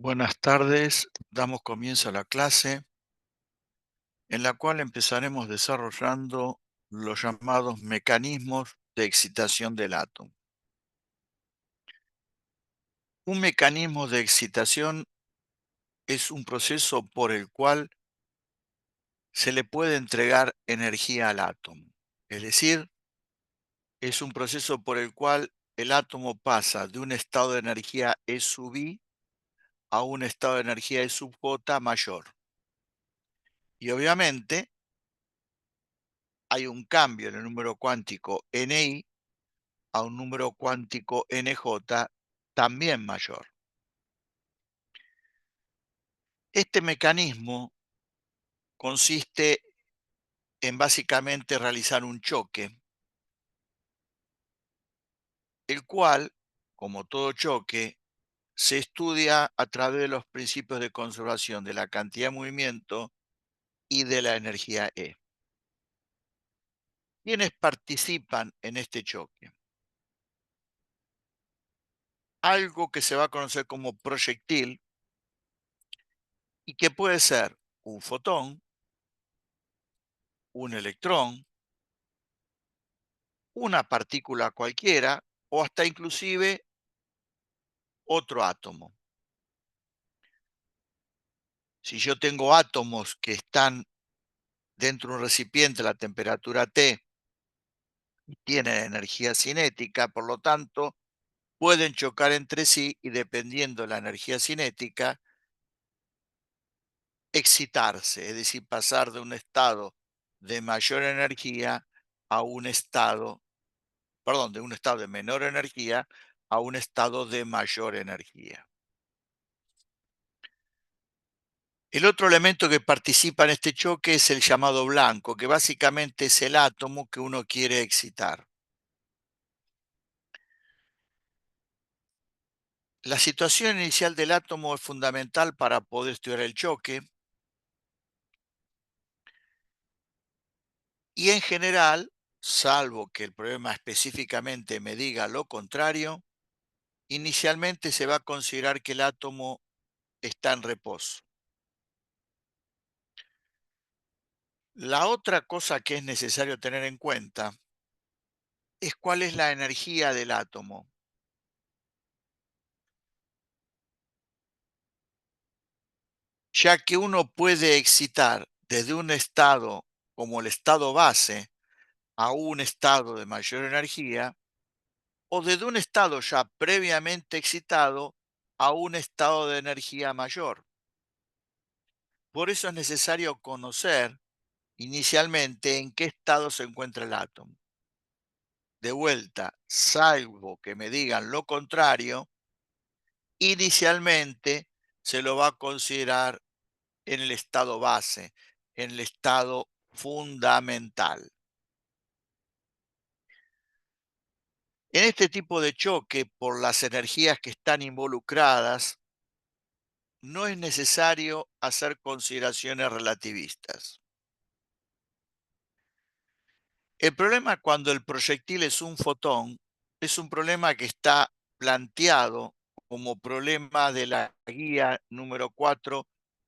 Buenas tardes, damos comienzo a la clase en la cual empezaremos desarrollando los llamados mecanismos de excitación del átomo. Un mecanismo de excitación es un proceso por el cual se le puede entregar energía al átomo. Es decir, es un proceso por el cual el átomo pasa de un estado de energía E sub I a un estado de energía E sub J mayor. Y obviamente hay un cambio en el número cuántico Ni a un número cuántico NJ también mayor. Este mecanismo consiste en básicamente realizar un choque, el cual, como todo choque, se estudia a través de los principios de conservación de la cantidad de movimiento y de la energía E. ¿Quiénes participan en este choque? Algo que se va a conocer como proyectil y que puede ser un fotón, un electrón, una partícula cualquiera o hasta inclusive otro átomo. Si yo tengo átomos que están dentro de un recipiente a la temperatura T y tienen energía cinética, por lo tanto, pueden chocar entre sí y dependiendo de la energía cinética, excitarse, es decir, pasar de un estado de mayor energía a un estado, perdón, de un estado de menor energía a un estado de mayor energía. El otro elemento que participa en este choque es el llamado blanco, que básicamente es el átomo que uno quiere excitar. La situación inicial del átomo es fundamental para poder estudiar el choque y en general, salvo que el problema específicamente me diga lo contrario, inicialmente se va a considerar que el átomo está en reposo. La otra cosa que es necesario tener en cuenta es cuál es la energía del átomo, ya que uno puede excitar desde un estado como el estado base a un estado de mayor energía o desde un estado ya previamente excitado a un estado de energía mayor. Por eso es necesario conocer inicialmente en qué estado se encuentra el átomo. De vuelta, salvo que me digan lo contrario, inicialmente se lo va a considerar en el estado base, en el estado fundamental. En este tipo de choque, por las energías que están involucradas, no es necesario hacer consideraciones relativistas. El problema cuando el proyectil es un fotón es un problema que está planteado como problema de la guía número 4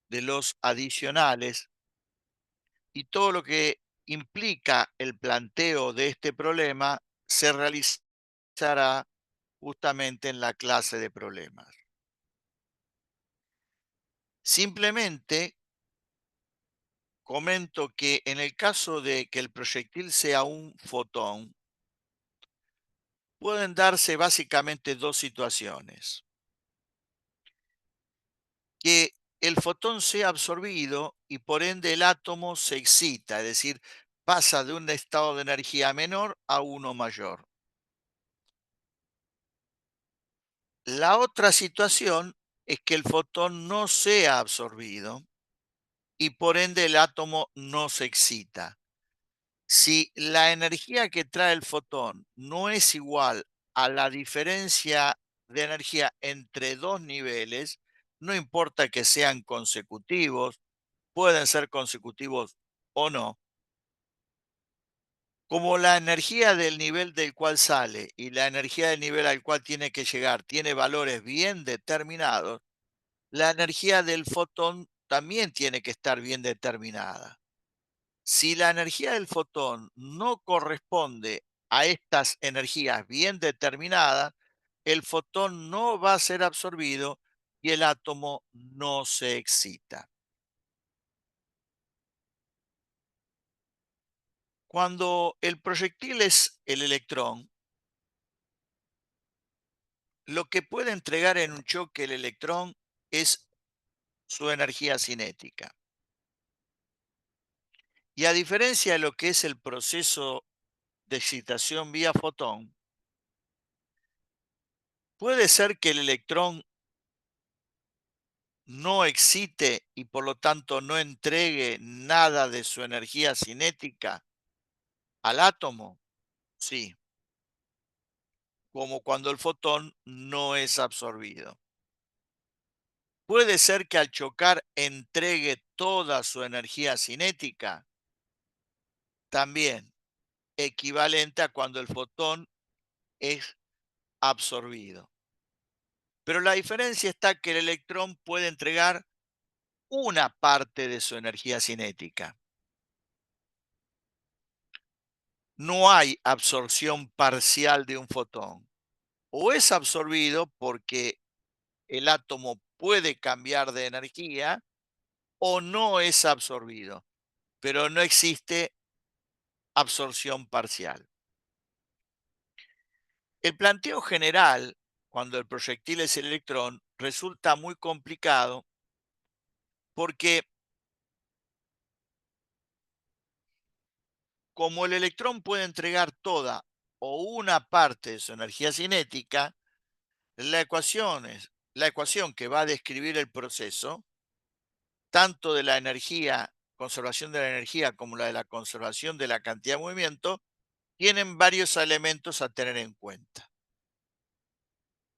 de los adicionales y todo lo que implica el planteo de este problema se realizará justamente en la clase de problemas. Simplemente comento que en el caso de que el proyectil sea un fotón, pueden darse básicamente dos situaciones. Que el fotón sea absorbido y por ende el átomo se excita, es decir, pasa de un estado de energía menor a uno mayor. La otra situación es que el fotón no sea absorbido y por ende el átomo no se excita. Si la energía que trae el fotón no es igual a la diferencia de energía entre dos niveles, no importa que sean consecutivos, pueden ser consecutivos o no, como la energía del nivel del cual sale y la energía del nivel al cual tiene que llegar tiene valores bien determinados, La energía del fotón también tiene que estar bien determinada. Si la energía del fotón no corresponde a estas energías bien determinadas, el fotón no va a ser absorbido y el átomo no se excita. Cuando el proyectil es el electrón, lo que puede entregar en un choque el electrón es su energía cinética. Y a diferencia de lo que es el proceso de excitación vía fotón, puede ser que el electrón no excite y por lo tanto no entregue nada de su energía cinética al átomo. Sí, como cuando el fotón no es absorbido. Puede ser que al chocar entregue toda su energía cinética, también equivalente a cuando el fotón es absorbido. Pero la diferencia está que el electrón puede entregar una parte de su energía cinética. No hay absorción parcial de un fotón. O es absorbido porque el átomo puede cambiar de energía o no es absorbido, pero no existe absorción parcial. El planteo general, cuando el proyectil es el electrón, resulta muy complicado porque como el electrón puede entregar toda o una parte de su energía cinética, la ecuación que va a describir el proceso, tanto de la energía, conservación de la energía como la de la conservación de la cantidad de movimiento, tienen varios elementos a tener en cuenta.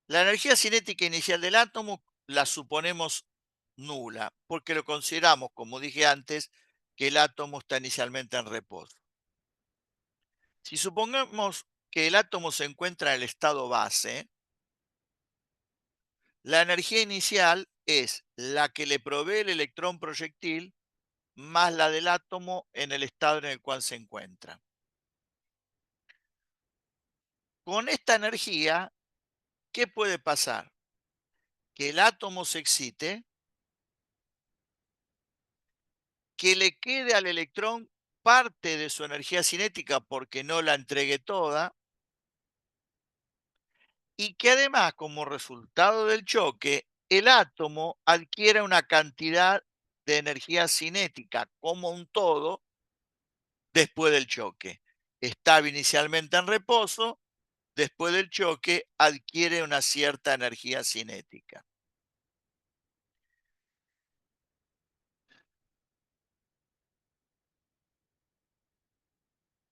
La energía cinética inicial del átomo la suponemos nula, porque lo consideramos, como dije antes, que el átomo está inicialmente en reposo. Si supongamos que el átomo se encuentra en el estado base, la energía inicial es la que le provee el electrón proyectil más la del átomo en el estado en el cual se encuentra. Con esta energía, ¿qué puede pasar? Que el átomo se excite, que le quede al electrón parte de su energía cinética porque no la entregue toda, y que además, como resultado del choque, el átomo adquiera una cantidad de energía cinética como un todo después del choque. Estaba inicialmente en reposo, después del choque adquiere una cierta energía cinética.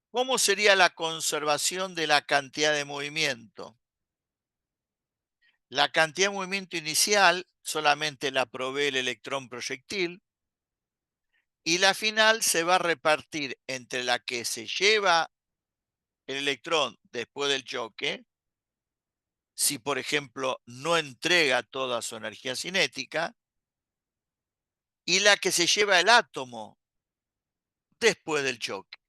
¿Cómo sería la conservación de la cantidad de movimiento? La cantidad de movimiento inicial solamente la provee el electrón proyectil y la final se va a repartir entre la que se lleva el electrón después del choque, si por ejemplo no entrega toda su energía cinética, y la que se lleva el átomo después del choque.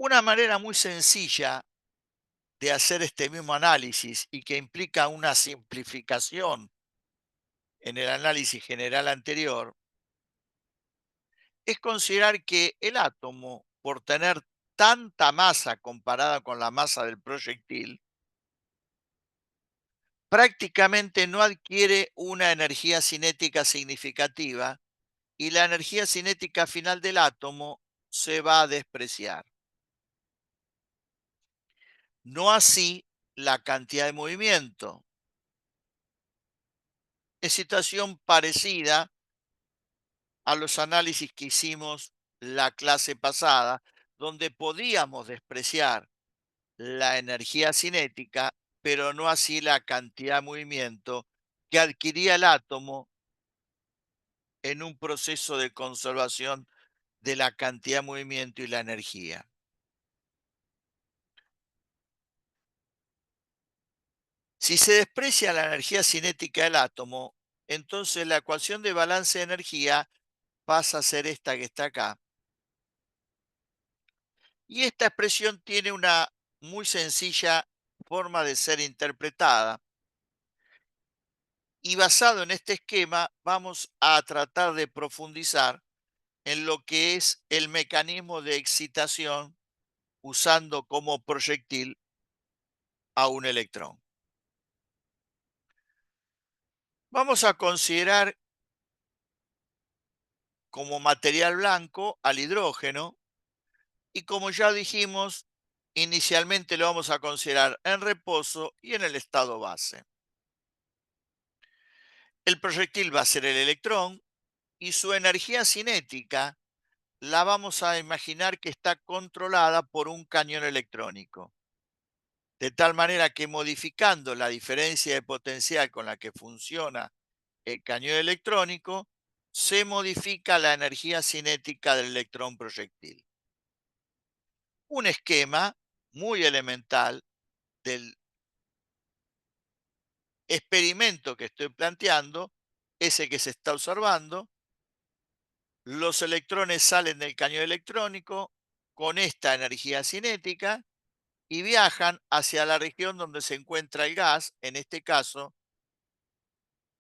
Una manera muy sencilla de hacer este mismo análisis y que implica una simplificación en el análisis general anterior es considerar que el átomo, por tener tanta masa comparada con la masa del proyectil, prácticamente no adquiere una energía cinética significativa y la energía cinética final del átomo se va a despreciar. No así la cantidad de movimiento. Es situación parecida a los análisis que hicimos la clase pasada, donde podíamos despreciar la energía cinética, pero no así la cantidad de movimiento que adquiría el átomo en un proceso de conservación de la cantidad de movimiento y la energía. Si se desprecia la energía cinética del átomo, entonces la ecuación de balance de energía pasa a ser esta que está acá. Y esta expresión tiene una muy sencilla forma de ser interpretada. Y basado en este esquema, vamos a tratar de profundizar en lo que es el mecanismo de excitación usando como proyectil a un electrón. Vamos a considerar como material blanco al hidrógeno y como ya dijimos, inicialmente lo vamos a considerar en reposo y en el estado base. El proyectil va a ser el electrón y su energía cinética la vamos a imaginar que está controlada por un cañón electrónico. De tal manera que modificando la diferencia de potencial con la que funciona el cañón electrónico, se modifica la energía cinética del electrón proyectil. Un esquema muy elemental del experimento que estoy planteando, ese que se está observando. Los electrones salen del cañón electrónico con esta energía cinética y viajan hacia la región donde se encuentra el gas, en este caso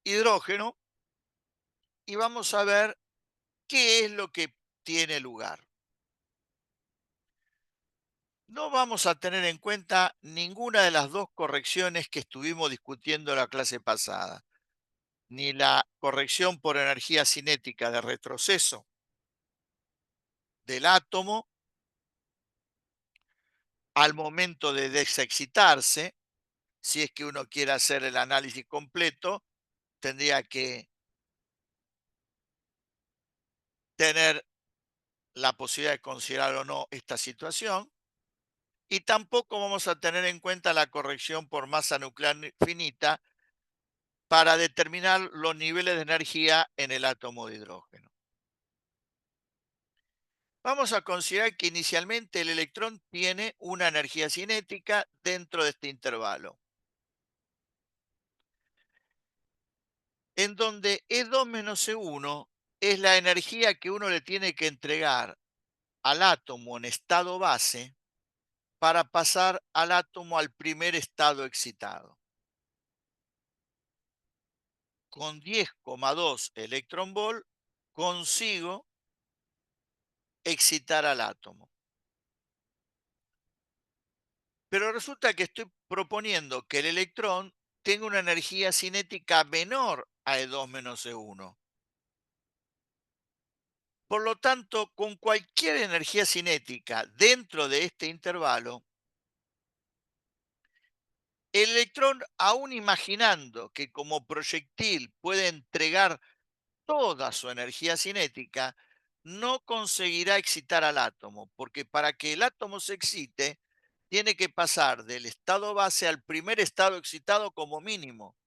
hidrógeno, y vamos a ver qué es lo que tiene lugar. No vamos a tener en cuenta ninguna de las dos correcciones que estuvimos discutiendo la clase pasada, ni la corrección por energía cinética de retroceso del átomo al momento de desexcitarse. Si es que uno quiere hacer el análisis completo, tendría que tener la posibilidad de considerar o no esta situación. Y tampoco vamos a tener en cuenta la corrección por masa nuclear finita para determinar los niveles de energía en el átomo de hidrógeno. Vamos a considerar que inicialmente el electrón tiene una energía cinética dentro de este intervalo, en donde E2 menos E1 es la energía que uno le tiene que entregar al átomo en estado base para pasar al átomo al primer estado excitado. Con 10,2 electronvolt consigo excitar al átomo. Pero resulta que estoy proponiendo que el electrón tenga una energía cinética menor a E2 menos E1. Por lo tanto, con cualquier energía cinética dentro de este intervalo, el electrón, aún imaginando que como proyectil puede entregar toda su energía cinética, no conseguirá excitar al átomo, porque para que el átomo se excite, tiene que pasar del estado base al primer estado excitado como mínimo.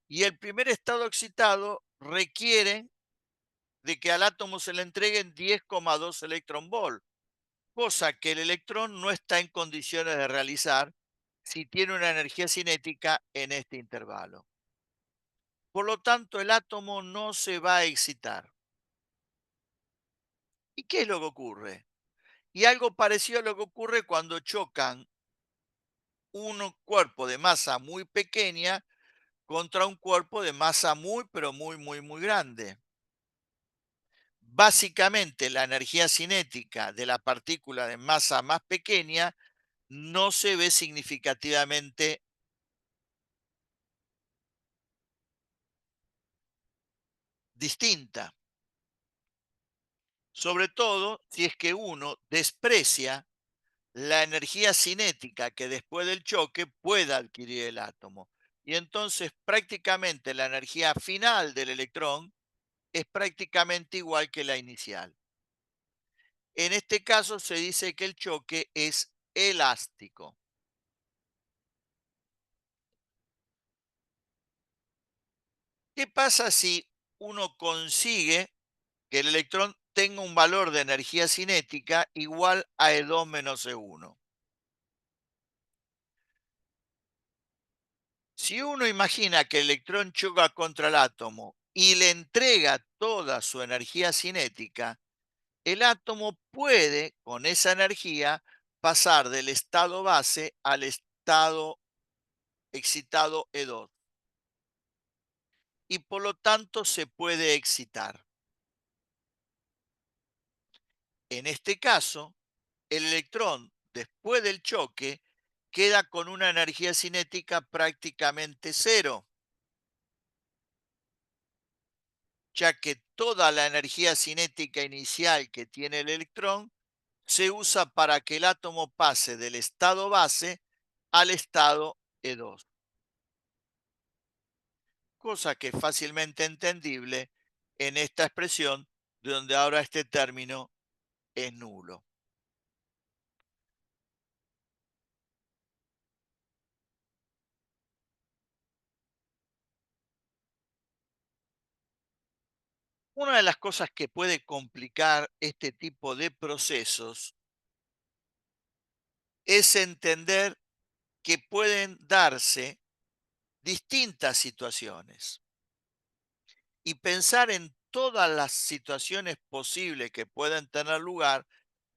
Y el primer estado excitado requiere de que al átomo se le entreguen 10,2 electronvolt, cosa que el electrón no está en condiciones de realizar si tiene una energía cinética en este intervalo. Por lo tanto, el átomo no se va a excitar. ¿Y qué es lo que ocurre? Y algo parecido a lo que ocurre cuando chocan un cuerpo de masa muy pequeña contra un cuerpo de masa muy, pero muy, muy, muy grande. Básicamente, la energía cinética de la partícula de masa más pequeña no se ve significativamente distinta, sobre todo si es que uno desprecia la energía cinética que después del choque pueda adquirir el átomo. Y entonces prácticamente la energía final del electrón es prácticamente igual que la inicial. En este caso se dice que el choque es elástico. ¿Qué pasa si uno consigue que el electrón tenga un valor de energía cinética igual a E2 menos E1? Si uno imagina que el electrón choca contra el átomo y le entrega toda su energía cinética, el átomo puede, con esa energía, pasar del estado base al estado excitado E2 y por lo tanto se puede excitar. En este caso, el electrón, después del choque, queda con una energía cinética prácticamente cero, ya que toda la energía cinética inicial que tiene el electrón se usa para que el átomo pase del estado base al estado E2, cosa que es fácilmente entendible en esta expresión de donde ahora este término es nulo. Una de las cosas que puede complicar este tipo de procesos es entender que pueden darse distintas situaciones y pensar en todas las situaciones posibles que pueden tener lugar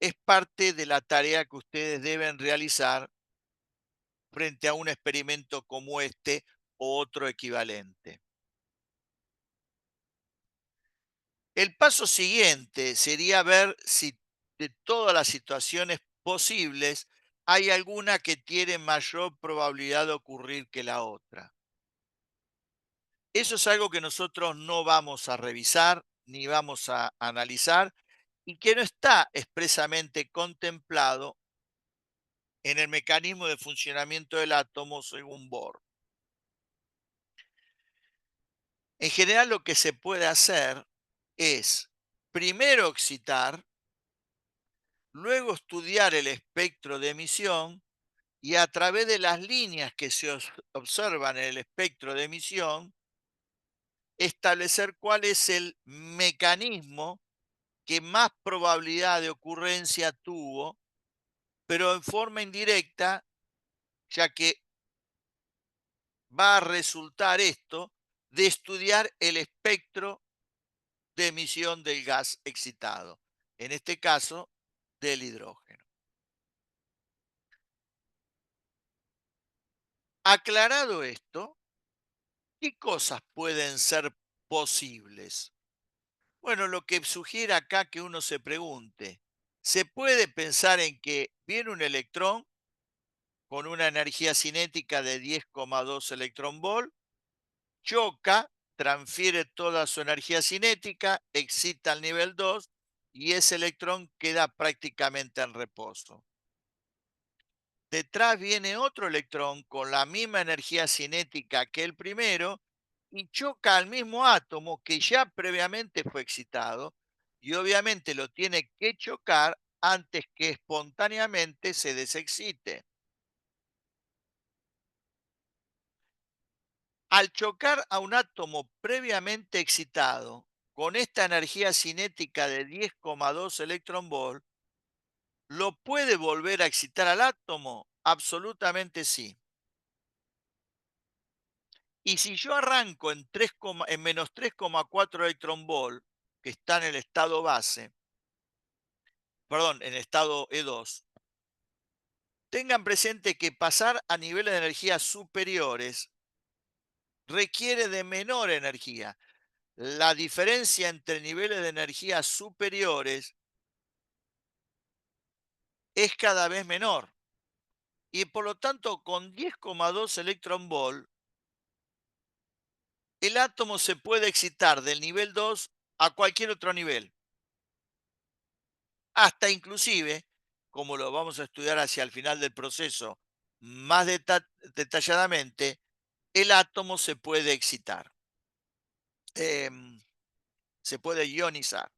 es parte de la tarea que ustedes deben realizar frente a un experimento como este o otro equivalente. El paso siguiente sería ver si de todas las situaciones posibles hay alguna que tiene mayor probabilidad de ocurrir que la otra. Eso es algo que nosotros no vamos a revisar ni vamos a analizar y que no está expresamente contemplado en el mecanismo de funcionamiento del átomo según Bohr. En general lo que se puede hacer es primero excitar, luego estudiar el espectro de emisión y a través de las líneas que se observan en el espectro de emisión, establecer cuál es el mecanismo que más probabilidad de ocurrencia tuvo, pero en forma indirecta, ya que va a resultar esto de estudiar el espectro de emisión del gas excitado, en este caso del hidrógeno. Aclarado esto, ¿qué cosas pueden ser posibles? Bueno, lo que sugiere acá que uno se pregunte, ¿se puede pensar en que viene un electrón con una energía cinética de 10,2 electronvolt, choca, transfiere toda su energía cinética, excita al nivel 2 y ese electrón queda prácticamente en reposo? Detrás viene otro electrón con la misma energía cinética que el primero y choca al mismo átomo que ya previamente fue excitado y obviamente lo tiene que chocar antes que espontáneamente se desexcite. Al chocar a un átomo previamente excitado con esta energía cinética de 10,2 electronvolt, ¿lo puede volver a excitar al átomo? Absolutamente sí. Y si yo arranco en, en menos 3,4 electronvolt, que está en el estado base, perdón, en estado E2, tengan presente que pasar a niveles de energía superiores requiere de menor energía. La diferencia entre niveles de energía superiores es cada vez menor. Y por lo tanto, con 10,2 electronvolt, el átomo se puede excitar del nivel 2 a cualquier otro nivel. Hasta inclusive, como lo vamos a estudiar hacia el final del proceso más detalladamente, el átomo se puede excitar, em, se puede ionizar.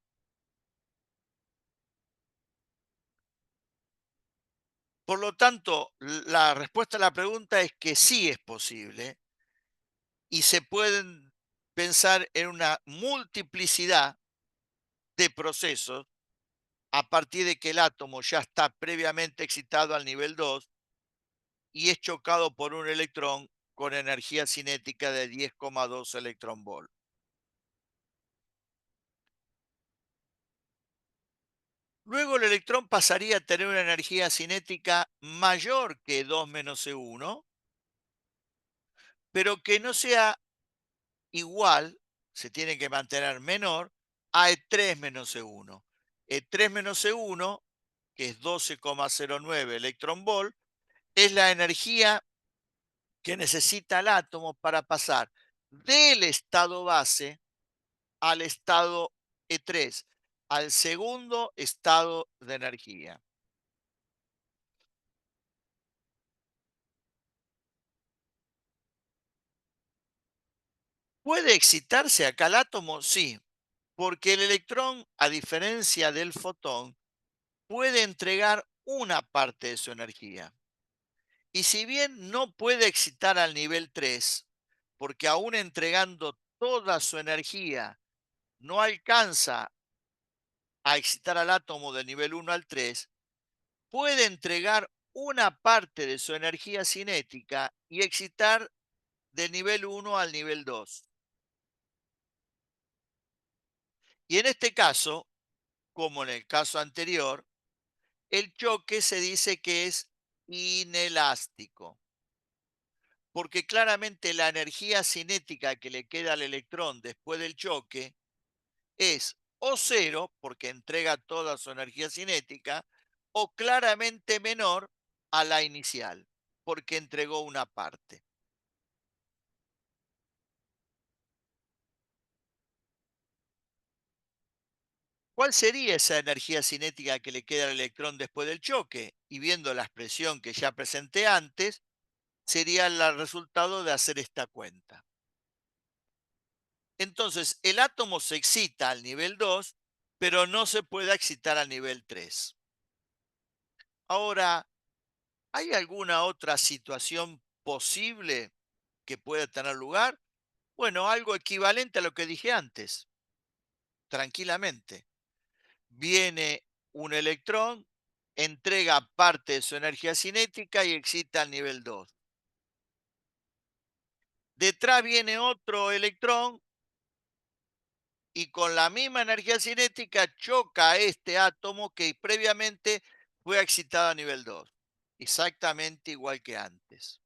Por lo tanto, la respuesta a la pregunta es que sí es posible y se pueden pensar en una multiplicidad de procesos a partir de que el átomo ya está previamente excitado al nivel 2 y es chocado por un electrón con energía cinética de 10,2 electronvolt. Luego el electrón pasaría a tener una energía cinética mayor que 2 menos E1, pero que no sea igual, se tiene que mantener menor, a E3 menos E1. E3 menos E1, que es 12,09 electronvolt, es la energía que necesita el átomo para pasar del estado base al estado E3, al segundo estado de energía. ¿Puede excitarse acá el átomo? Sí, porque el electrón, a diferencia del fotón, puede entregar una parte de su energía. Y si bien no puede excitar al nivel 3, porque aún entregando toda su energía no alcanza a excitar al átomo del nivel 1 al 3, puede entregar una parte de su energía cinética y excitar del nivel 1 al nivel 2. Y en este caso, como en el caso anterior, el choque se dice que es inelástico, porque claramente la energía cinética que le queda al electrón después del choque es o cero, porque entrega toda su energía cinética, o claramente menor a la inicial, porque entregó una parte. ¿Cuál sería esa energía cinética que le queda al electrón después del choque? Y viendo la expresión que ya presenté antes, sería el resultado de hacer esta cuenta. Entonces, el átomo se excita al nivel 2, pero no se puede excitar al nivel 3. Ahora, ¿hay alguna otra situación posible que pueda tener lugar? Bueno, algo equivalente a lo que dije antes, tranquilamente. Viene un electrón, entrega parte de su energía cinética y excita al nivel 2. Detrás viene otro electrón y con la misma energía cinética choca a este átomo que previamente fue excitado a nivel 2. Exactamente igual que antes.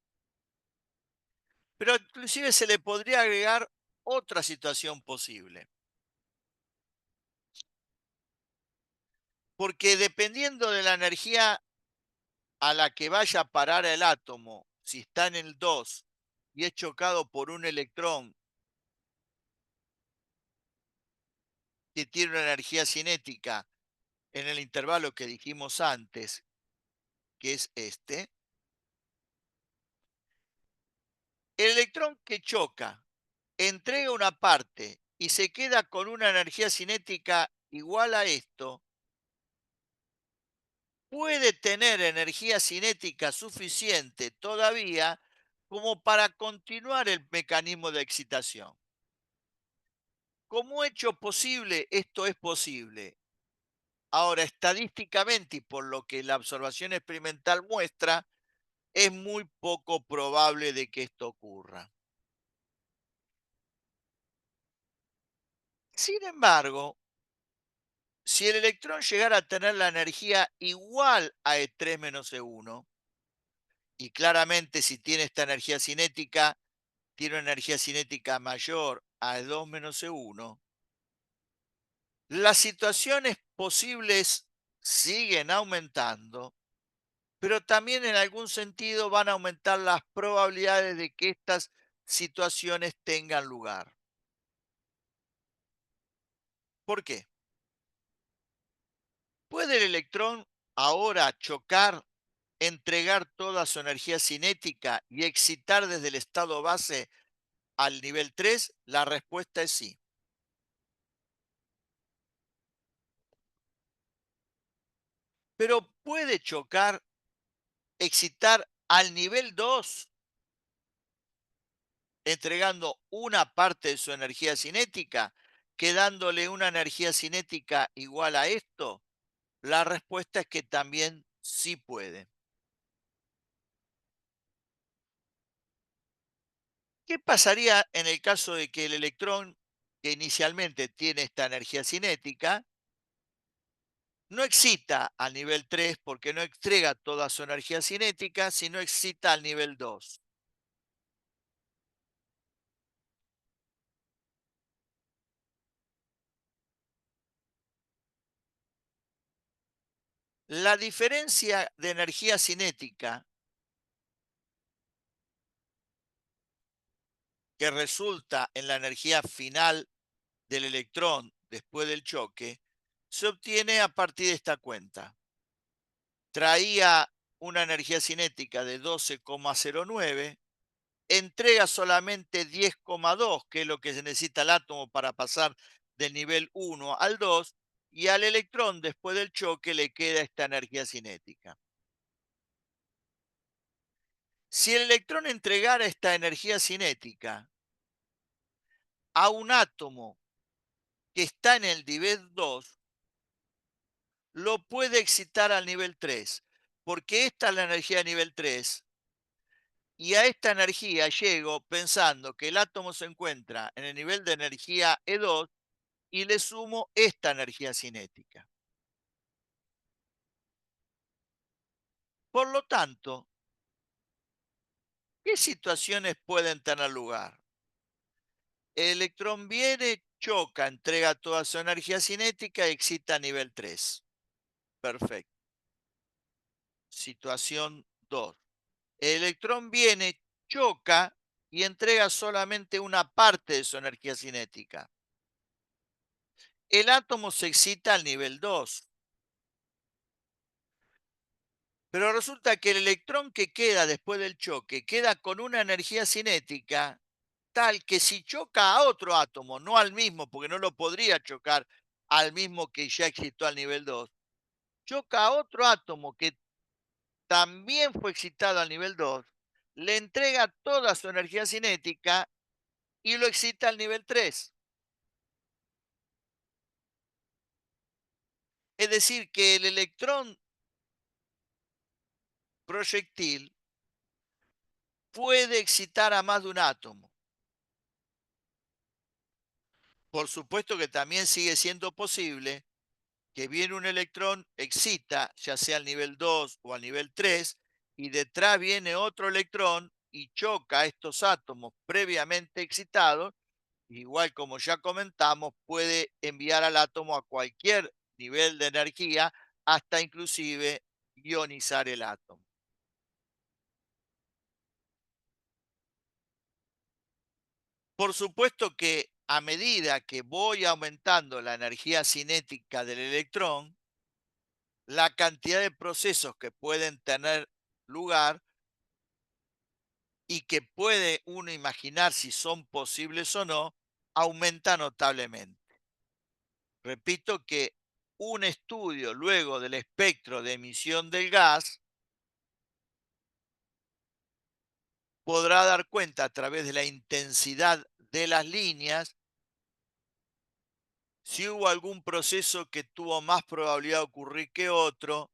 Pero inclusive se le podría agregar otra situación posible. Porque dependiendo de la energía a la que vaya a parar el átomo, si está en el 2 y es chocado por un electrón que tiene una energía cinética en el intervalo que dijimos antes, que es este, el electrón que choca entrega una parte y se queda con una energía cinética igual a esto, puede tener energía cinética suficiente todavía como para continuar el mecanismo de excitación. Como hecho posible, esto es posible. Ahora, estadísticamente y por lo que la observación experimental muestra, es muy poco probable de que esto ocurra. Sin embargo, si el electrón llegara a tener la energía igual a E3 menos E1, y claramente si tiene esta energía cinética, tiene una energía cinética mayor a E2 menos E1, las situaciones posibles siguen aumentando, pero también en algún sentido van a aumentar las probabilidades de que estas situaciones tengan lugar. ¿Por qué? ¿Puede el electrón ahora chocar, entregar toda su energía cinética y excitar desde el estado base al nivel 3? La respuesta es sí. Pero puede chocar, excitar al nivel 2, entregando una parte de su energía cinética, quedándole una energía cinética igual a esto. La respuesta es que también sí puede. ¿Qué pasaría en el caso de que el electrón, que inicialmente tiene esta energía cinética, no excita al nivel 3 porque no entrega toda su energía cinética, sino excita al nivel 2? La diferencia de energía cinética que resulta en la energía final del electrón después del choque se obtiene a partir de esta cuenta. Traía una energía cinética de 12,09, entrega solamente 10,2, que es lo que se necesita el átomo para pasar del nivel 1 al 2, y al electrón después del choque le queda esta energía cinética. Si el electrón entregara esta energía cinética a un átomo que está en el nivel 2, lo puede excitar al nivel 3, porque esta es la energía de nivel 3, y a esta energía llego pensando que el átomo se encuentra en el nivel de energía E2 y le sumo esta energía cinética. Por lo tanto, ¿qué situaciones pueden tener lugar? El electrón viene, choca, entrega toda su energía cinética y excita a nivel 3. Perfecto. Situación 2. El electrón viene, choca y entrega solamente una parte de su energía cinética. El átomo se excita al nivel 2. Pero resulta que el electrón que queda después del choque queda con una energía cinética tal que si choca a otro átomo, no al mismo, porque no lo podría chocar al mismo que ya excitó al nivel 2, choca a otro átomo que también fue excitado al nivel 2, le entrega toda su energía cinética y lo excita al nivel 3. Es decir, que el electrón proyectil puede excitar a más de un átomo. Por supuesto que también sigue siendo posible que viene un electrón, excita, ya sea al nivel 2 o al nivel 3, y detrás viene otro electrón y choca a estos átomos previamente excitados, igual como ya comentamos, puede enviar al átomo a cualquier nivel de energía, hasta inclusive ionizar el átomo. Por supuesto que a medida que voy aumentando la energía cinética del electrón, la cantidad de procesos que pueden tener lugar y que puede uno imaginar si son posibles o no, aumenta notablemente. Repito que un estudio luego del espectro de emisión del gas podrá dar cuenta a través de la intensidad de las líneas si hubo algún proceso que tuvo más probabilidad de ocurrir que otro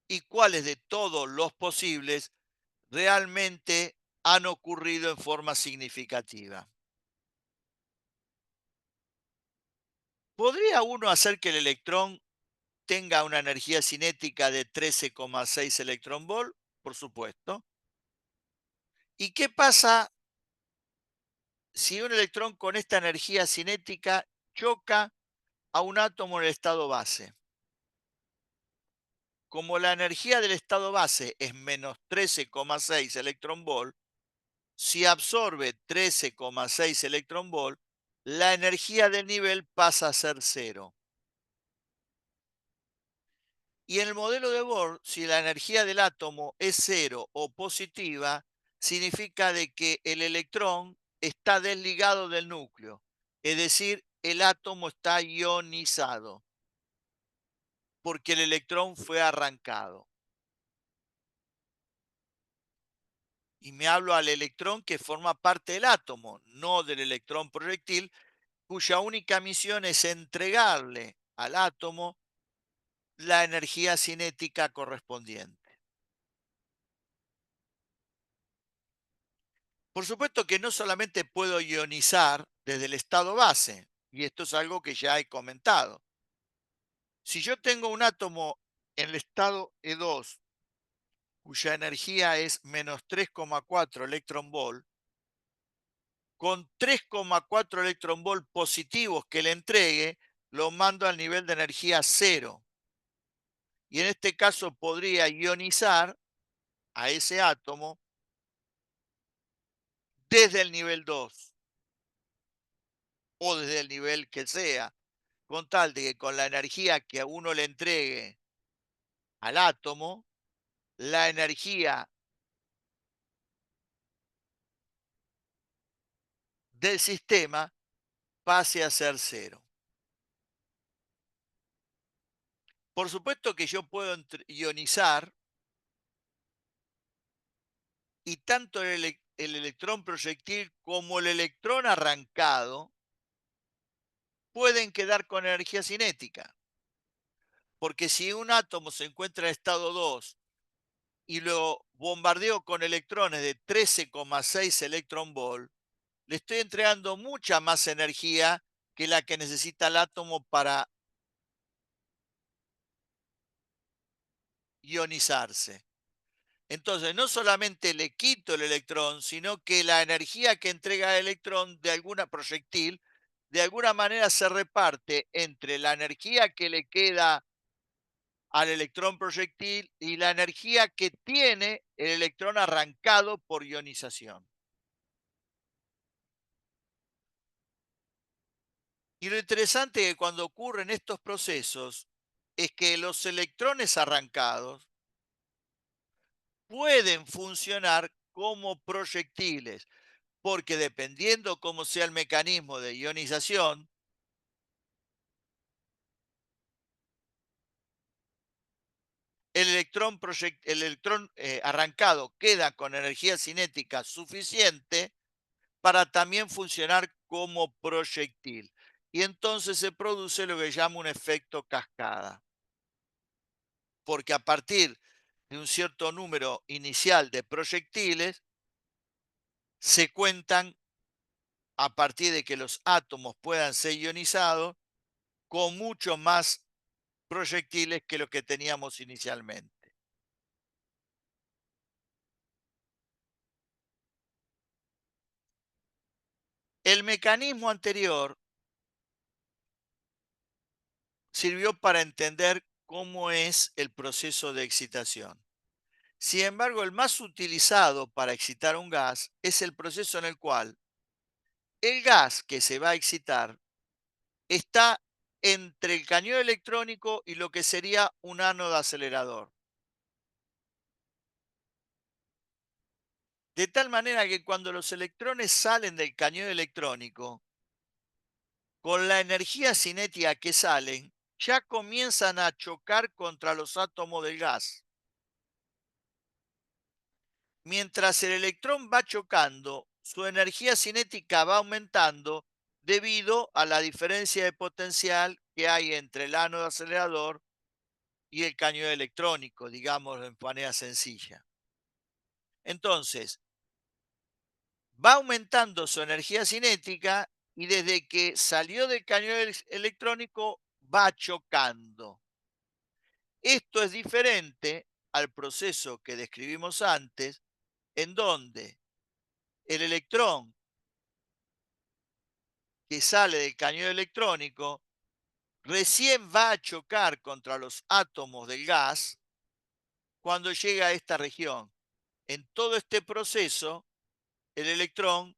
y cuáles de todos los posibles realmente han ocurrido en forma significativa. ¿Podría uno hacer que el electrón tenga una energía cinética de 13,6 electronvolt? Por supuesto. ¿Y qué pasa si un electrón con esta energía cinética choca a un átomo en el estado base? Como la energía del estado base es menos 13,6 electronvolt, si absorbe 13,6 electronvolt, la energía del nivel pasa a ser cero. Y en el modelo de Bohr, si la energía del átomo es cero o positiva, significa de que el electrón está desligado del núcleo, es decir, el átomo está ionizado, porque el electrón fue arrancado. Y me hablo al electrón que forma parte del átomo, no del electrón proyectil, cuya única misión es entregarle al átomo la energía cinética correspondiente. Por supuesto que no solamente puedo ionizar desde el estado base, y esto es algo que ya he comentado. Si yo tengo un átomo en el estado E2, cuya energía es menos 3,4 electronvolt, con 3,4 electronvolt positivos que le entregue, lo mando al nivel de energía cero. Y en este caso podría ionizar a ese átomo desde el nivel 2 o desde el nivel que sea, con tal de que con la energía que a uno le entregue al átomo, la energía del sistema pase a ser cero. Por supuesto que yo puedo ionizar y tanto el electrón proyectil como el electrón arrancado pueden quedar con energía cinética. Porque si un átomo se encuentra en estado 2 y lo bombardeo con electrones de 13,6 electronvolt, le estoy entregando mucha más energía que la que necesita el átomo para ionizarse. Entonces, no solamente le quito el electrón, sino que la energía que entrega el electrón de alguna proyectil, de alguna manera se reparte entre la energía que le queda al electrón proyectil y la energía que tiene el electrón arrancado por ionización. Y lo interesante es que cuando ocurren estos procesos es que los electrones arrancados pueden funcionar como proyectiles, porque dependiendo cómo sea el mecanismo de ionización, el electrón arrancado queda con energía cinética suficiente para también funcionar como proyectil. Y entonces se produce lo que se llama un efecto cascada, porque a partir de un cierto número inicial de proyectiles, se cuentan a partir de que los átomos puedan ser ionizados con mucho más proyectiles que los que teníamos inicialmente. El mecanismo anterior sirvió para entender cómo es el proceso de excitación. Sin embargo, el más utilizado para excitar un gas es el proceso en el cual el gas que se va a excitar está entre el cañón electrónico y lo que sería un ánodo acelerador. De tal manera que cuando los electrones salen del cañón electrónico, con la energía cinética que salen, ya comienzan a chocar contra los átomos del gas. Mientras el electrón va chocando, su energía cinética va aumentando debido a la diferencia de potencial que hay entre el ánodo acelerador y el cañón electrónico, digamos de manera sencilla. Entonces, va aumentando su energía cinética y desde que salió del cañón electrónico va chocando. Esto es diferente al proceso que describimos antes, en donde el electrón que sale del cañón electrónico recién va a chocar contra los átomos del gas cuando llega a esta región. En todo este proceso, el electrón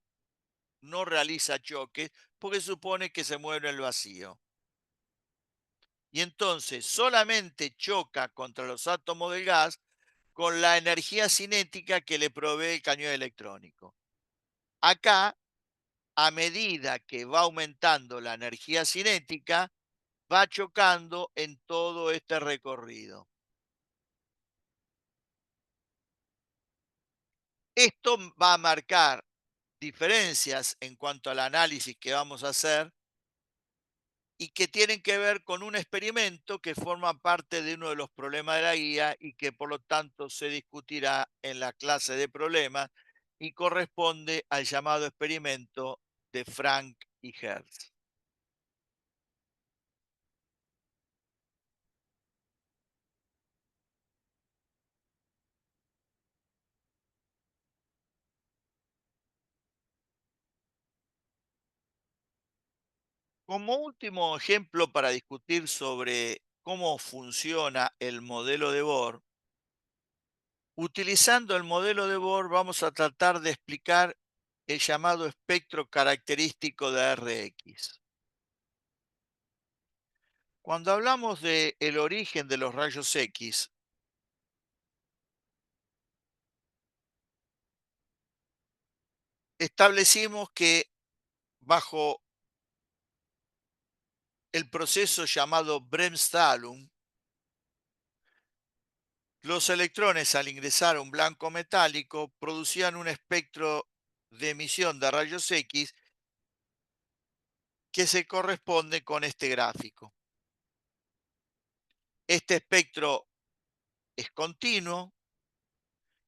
no realiza choques porque supone que se mueve en el vacío. Y entonces solamente choca contra los átomos del gas con la energía cinética que le provee el cañón electrónico. Acá, a medida que va aumentando la energía cinética, va chocando en todo este recorrido. Esto va a marcar diferencias en cuanto al análisis que vamos a hacer y que tienen que ver con un experimento que forma parte de uno de los problemas de la guía y que por lo tanto se discutirá en la clase de problemas y corresponde al llamado experimento de Frank y Hertz. Como último ejemplo para discutir sobre cómo funciona el modelo de Bohr, utilizando el modelo de Bohr vamos a tratar de explicar el llamado espectro característico de RX. Cuando hablamos de el origen de los rayos X, establecimos que bajo el proceso llamado Bremsstrahlung, los electrones al ingresar a un blanco metálico producían un espectro de emisión de rayos X que se corresponde con este gráfico. Este espectro es continuo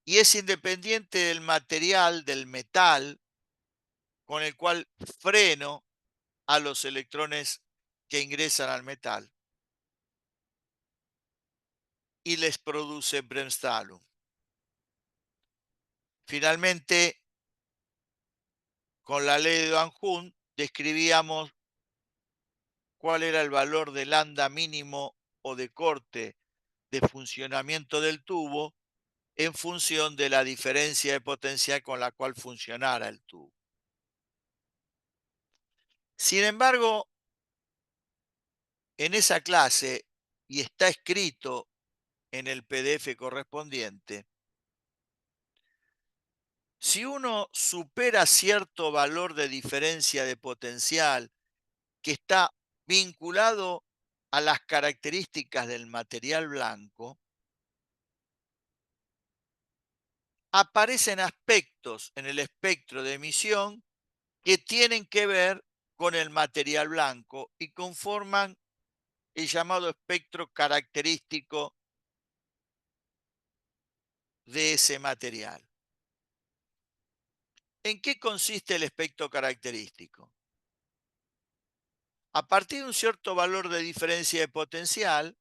y es independiente del material, del metal, con el cual freno a los electrones que ingresan al metal y les produce Bremsstrahlung. Finalmente, con la ley de Van Hoon, describíamos cuál era el valor de lambda mínimo o de corte de funcionamiento del tubo en función de la diferencia de potencial con la cual funcionara el tubo. Sin embargo, en esa clase, y está escrito en el PDF correspondiente, si uno supera cierto valor de diferencia de potencial que está vinculado a las características del material blanco, aparecen aspectos en el espectro de emisión que tienen que ver con el material blanco y conforman el llamado espectro característico de ese material. ¿En qué consiste el espectro característico? A partir de un cierto valor de diferencia de potencial,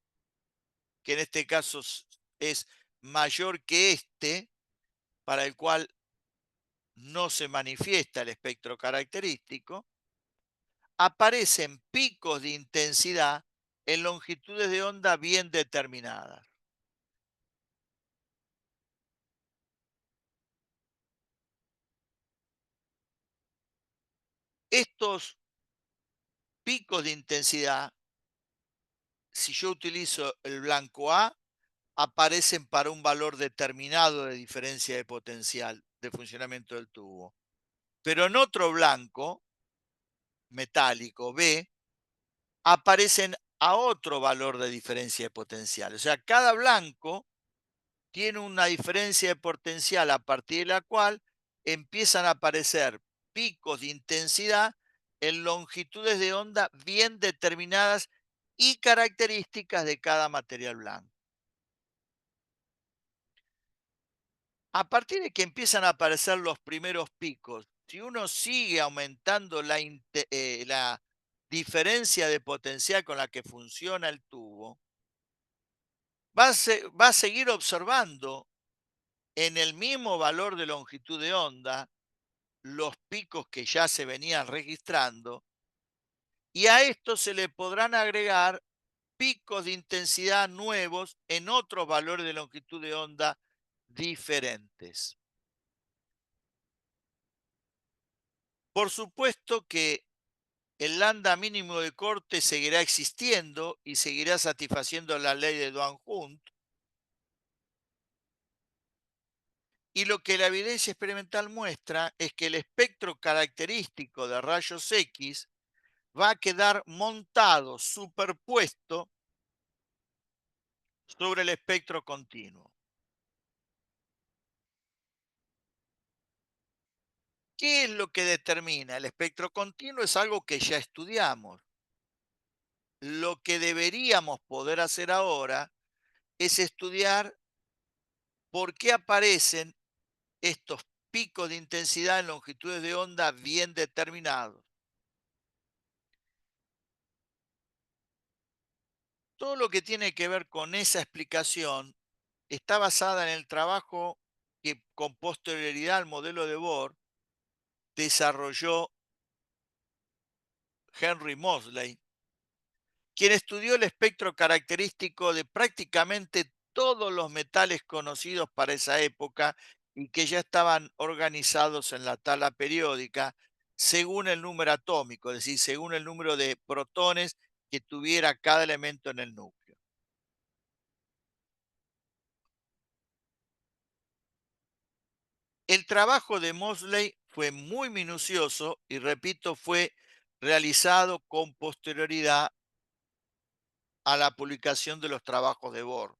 que en este caso es mayor que este, para el cual no se manifiesta el espectro característico, aparecen picos de intensidad en longitudes de onda bien determinadas. Estos picos de intensidad, si yo utilizo el blanco A, aparecen para un valor determinado de diferencia de potencial de funcionamiento del tubo. Pero en otro blanco metálico B, aparecen a otro valor de diferencia de potencial. O sea, cada blanco tiene una diferencia de potencial a partir de la cual empiezan a aparecer picos de intensidad en longitudes de onda bien determinadas y características de cada material blanco. A partir de que empiezan a aparecer los primeros picos, si uno sigue aumentando la diferencia de potencial con la que funciona el tubo, va a seguir observando en el mismo valor de longitud de onda los picos que ya se venían registrando, y a esto se le podrán agregar picos de intensidad nuevos en otros valores de longitud de onda diferentes. Por supuesto que el lambda mínimo de corte seguirá existiendo y seguirá satisfaciendo la ley de Van Hoon, y lo que la evidencia experimental muestra es que el espectro característico de rayos X va a quedar montado, superpuesto sobre el espectro continuo. ¿Qué es lo que determina? El espectro continuo es algo que ya estudiamos. Lo que deberíamos poder hacer ahora es estudiar por qué aparecen estos picos de intensidad en longitudes de onda bien determinados. Todo lo que tiene que ver con esa explicación está basada en el trabajo que con posterioridad al modelo de Bohr desarrolló Henry Moseley, quien estudió el espectro característico de prácticamente todos los metales conocidos para esa época y que ya estaban organizados en la tabla periódica según el número atómico, es decir, según el número de protones que tuviera cada elemento en el núcleo. El trabajo de Moseley fue muy minucioso y, repito, fue realizado con posterioridad a la publicación de los trabajos de Bohr.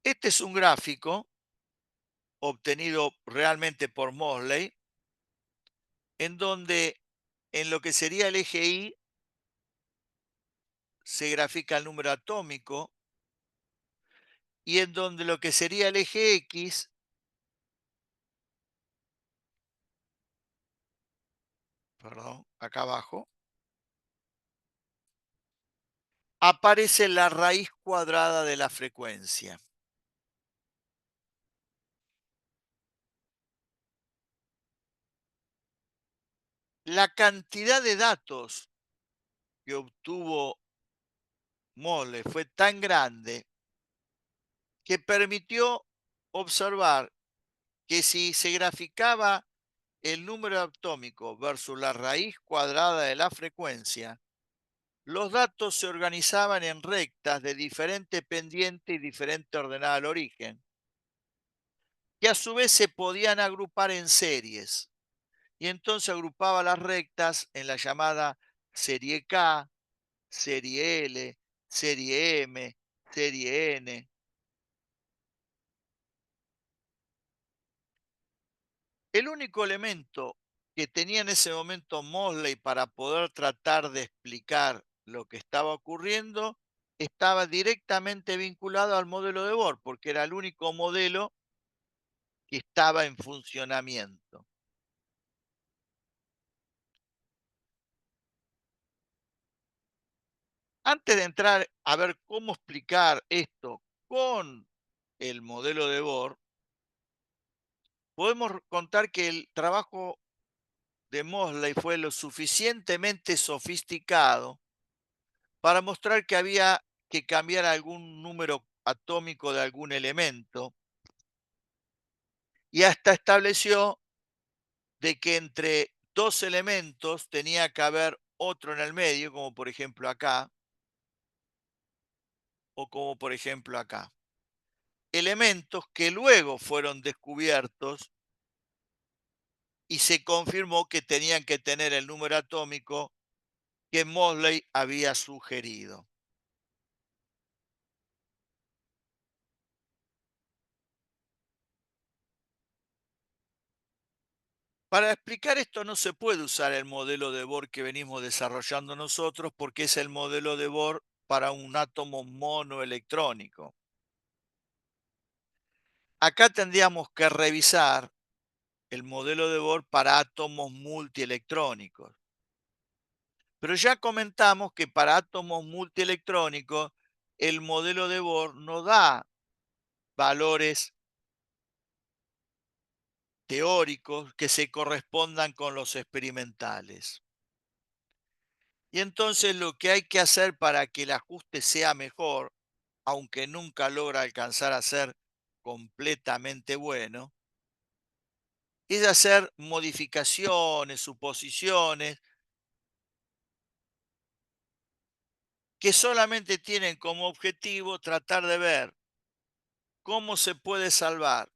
Este es un gráfico obtenido realmente por Moseley, en donde en lo que sería el eje Y se grafica el número atómico y en donde lo que sería el eje X, perdón, acá abajo, aparece la raíz cuadrada de la frecuencia. La cantidad de datos que obtuvo Moseley fue tan grande que permitió observar que si se graficaba el número atómico versus la raíz cuadrada de la frecuencia, los datos se organizaban en rectas de diferente pendiente y diferente ordenada al origen, que a su vez se podían agrupar en series. Y entonces agrupaba las rectas en la llamada serie K, serie L, serie M, serie N. El único elemento que tenía en ese momento Moseley para poder tratar de explicar lo que estaba ocurriendo estaba directamente vinculado al modelo de Bohr, porque era el único modelo que estaba en funcionamiento. Antes de entrar a ver cómo explicar esto con el modelo de Bohr, podemos contar que el trabajo de Moseley fue lo suficientemente sofisticado para mostrar que había que cambiar algún número atómico de algún elemento y hasta estableció de que entre dos elementos tenía que haber otro en el medio, como por ejemplo acá, o como por ejemplo acá. Elementos que luego fueron descubiertos y se confirmó que tenían que tener el número atómico que Moseley había sugerido. Para explicar esto no se puede usar el modelo de Bohr que venimos desarrollando nosotros porque es el modelo de Bohr para un átomo monoelectrónico. Acá tendríamos que revisar el modelo de Bohr para átomos multielectrónicos. Pero ya comentamos que para átomos multielectrónicos el modelo de Bohr no da valores teóricos que se correspondan con los experimentales. Y entonces lo que hay que hacer para que el ajuste sea mejor, aunque nunca logra alcanzar a ser completamente bueno, es hacer modificaciones, suposiciones, que solamente tienen como objetivo tratar de ver cómo se puede salvar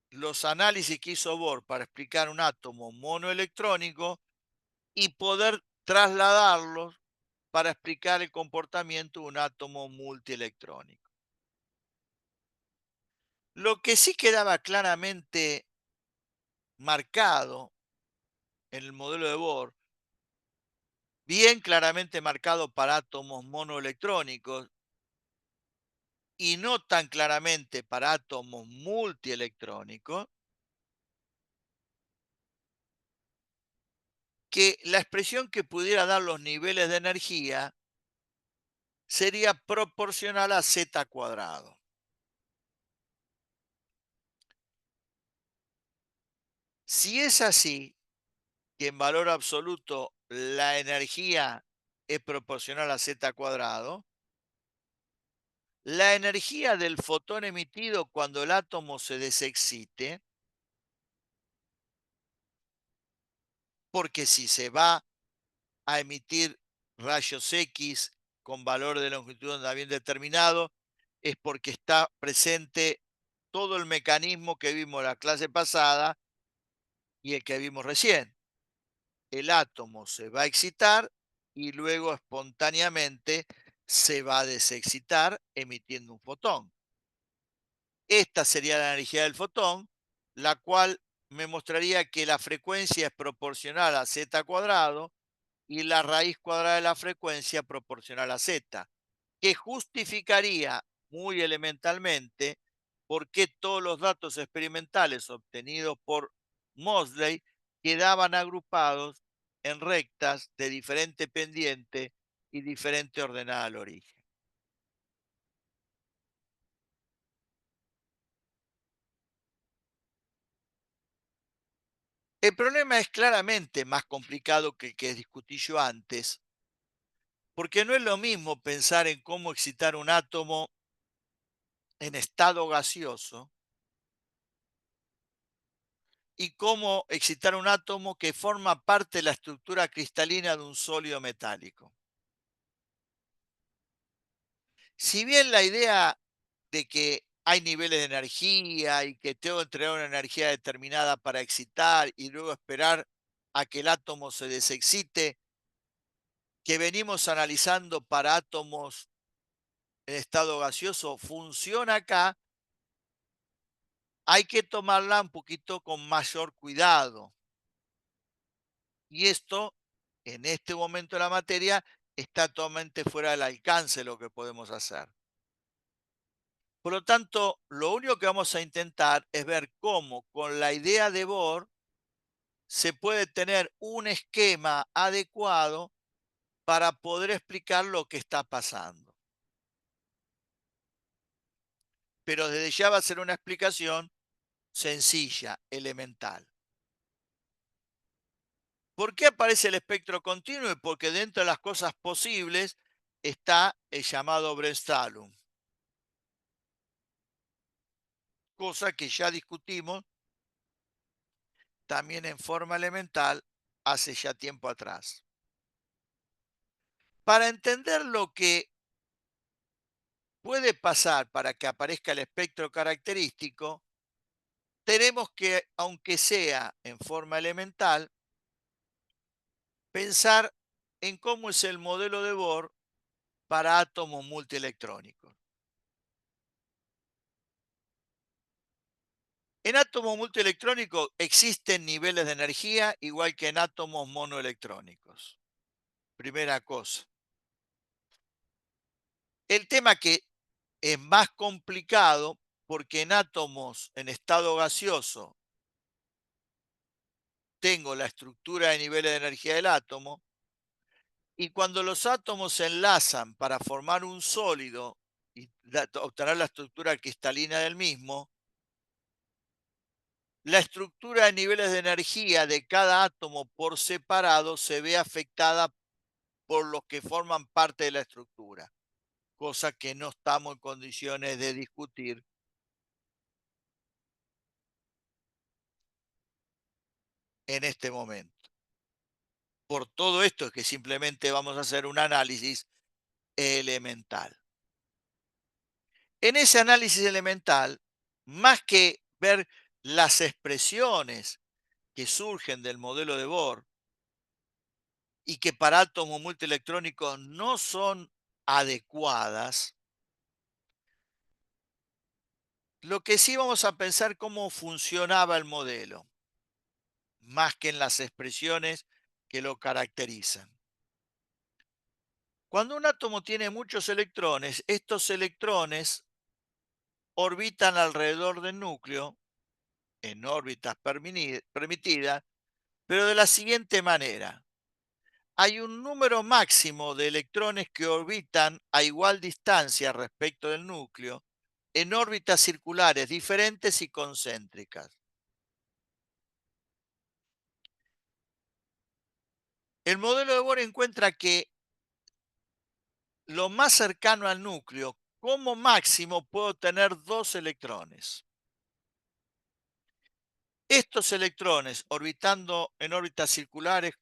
los análisis que hizo Bohr para explicar un átomo monoelectrónico y poder trasladarlos para explicar el comportamiento de un átomo multielectrónico. Lo que sí quedaba claramente marcado en el modelo de Bohr, bien claramente marcado para átomos monoelectrónicos, y no tan claramente para átomos multielectrónicos, que la expresión que pudiera dar los niveles de energía sería proporcional a z cuadrado. Si es así, que en valor absoluto la energía es proporcional a z cuadrado, la energía del fotón emitido cuando el átomo se desexcite, porque si se va a emitir rayos X con valor de longitud de onda bien determinado, es porque está presente todo el mecanismo que vimos la clase pasada y el que vimos recién. El átomo se va a excitar y luego espontáneamente se va a desexcitar emitiendo un fotón. Esta sería la energía del fotón, la cual me mostraría que la frecuencia es proporcional a z cuadrado y la raíz cuadrada de la frecuencia proporcional a z, que justificaría muy elementalmente por qué todos los datos experimentales obtenidos por Mosley quedaban agrupados en rectas de diferente pendiente y diferente ordenada al origen. El problema es claramente más complicado que el que discutí yo antes, porque no es lo mismo pensar en cómo excitar un átomo en estado gaseoso y cómo excitar un átomo que forma parte de la estructura cristalina de un sólido metálico. Si bien la idea de que hay niveles de energía y que tengo que entregar una energía determinada para excitar y luego esperar a que el átomo se desexcite, que venimos analizando para átomos en estado gaseoso, funciona acá, hay que tomarla un poquito con mayor cuidado. Y esto, en este momento de la materia, está totalmente fuera del alcance de lo que podemos hacer. Por lo tanto, lo único que vamos a intentar es ver cómo con la idea de Bohr se puede tener un esquema adecuado para poder explicar lo que está pasando. Pero desde ya va a ser una explicación sencilla, elemental. ¿Por qué aparece el espectro continuo? Y porque dentro de las cosas posibles está el llamado brainstorm, cosa que ya discutimos también en forma elemental hace ya tiempo atrás. Para entender lo que puede pasar para que aparezca el espectro característico, tenemos que, aunque sea en forma elemental, pensar en cómo es el modelo de Bohr para átomos multielectrónicos. En átomos multielectrónicos existen niveles de energía igual que en átomos monoelectrónicos. Primera cosa. El tema que es más complicado porque en átomos en estado gaseoso tengo la estructura de niveles de energía del átomo y cuando los átomos se enlazan para formar un sólido y obtener la estructura cristalina del mismo, la estructura de niveles de energía de cada átomo por separado se ve afectada por los que forman parte de la estructura, cosa que no estamos en condiciones de discutir en este momento. Por todo esto es que simplemente vamos a hacer un análisis elemental. En ese análisis elemental, más que ver las expresiones que surgen del modelo de Bohr y que para átomos multielectrónicos no son adecuadas, lo que sí vamos a pensar cómo funcionaba el modelo, más que en las expresiones que lo caracterizan. Cuando un átomo tiene muchos electrones, estos electrones orbitan alrededor del núcleo en órbitas permitidas, pero de la siguiente manera. Hay un número máximo de electrones que orbitan a igual distancia respecto del núcleo en órbitas circulares diferentes y concéntricas. El modelo de Bohr encuentra que lo más cercano al núcleo, como máximo, puedo tener 2 electrones. Estos electrones, orbitando en órbitas circulares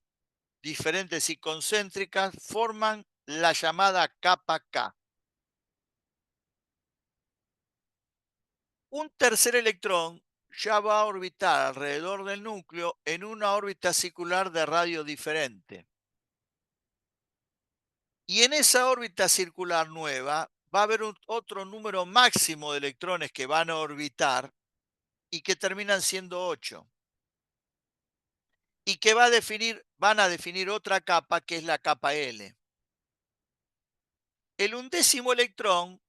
diferentes y concéntricas, forman la llamada capa K. Un tercer electrón ya va a orbitar alrededor del núcleo en una órbita circular de radio diferente. Y en esa órbita circular nueva va a haber otro número máximo de electrones que van a orbitar y que terminan siendo 8. Y que van a definir otra capa que es la capa L. El undécimo electrón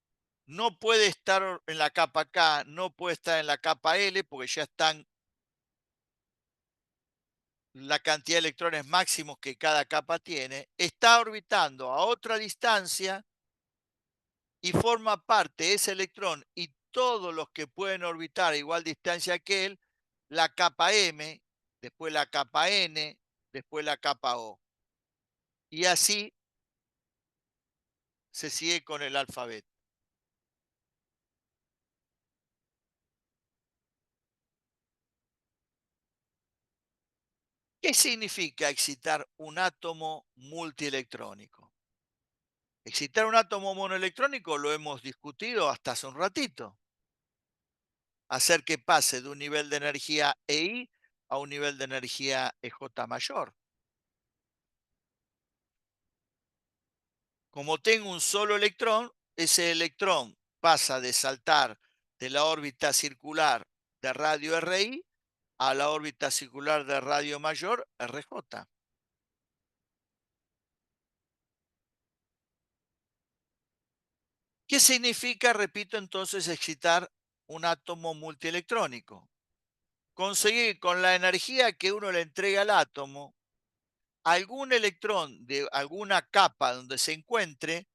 no puede estar en la capa K, no puede estar en la capa L porque ya están la cantidad de electrones máximos que cada capa tiene, está orbitando a otra distancia y forma parte ese electrón y todos los que pueden orbitar a igual distancia que él, la capa M, después la capa N, después la capa O. Y así se sigue con el alfabeto. ¿Qué significa excitar un átomo multielectrónico? Excitar un átomo monoelectrónico lo hemos discutido hasta hace un ratito. Hacer que pase de un nivel de energía EI a un nivel de energía EJ mayor. Como tengo un solo electrón, ese electrón pasa de saltar de la órbita circular de radio RI a la órbita circular de radio mayor RJ. ¿Qué significa, repito, entonces excitar un átomo multielectrónico? Conseguir con la energía que uno le entrega al átomo, algún electrón de alguna capa donde se encuentre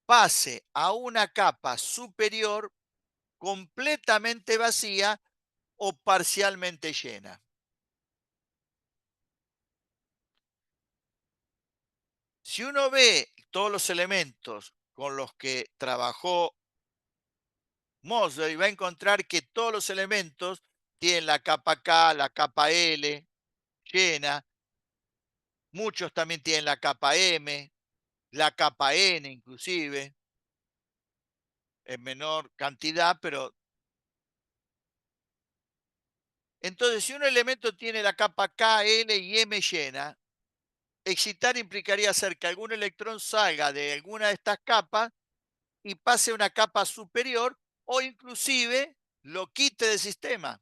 pase a una capa superior completamente vacía o parcialmente llena. Si uno ve todos los elementos con los que trabajó Moser, va a encontrar que todos los elementos tienen la capa K, la capa L llena, muchos también tienen la capa M, la capa N inclusive, en menor cantidad, pero entonces si un elemento tiene la capa K, L y M llena, excitar implicaría hacer que algún electrón salga de alguna de estas capas y pase a una capa superior o inclusive lo quite del sistema,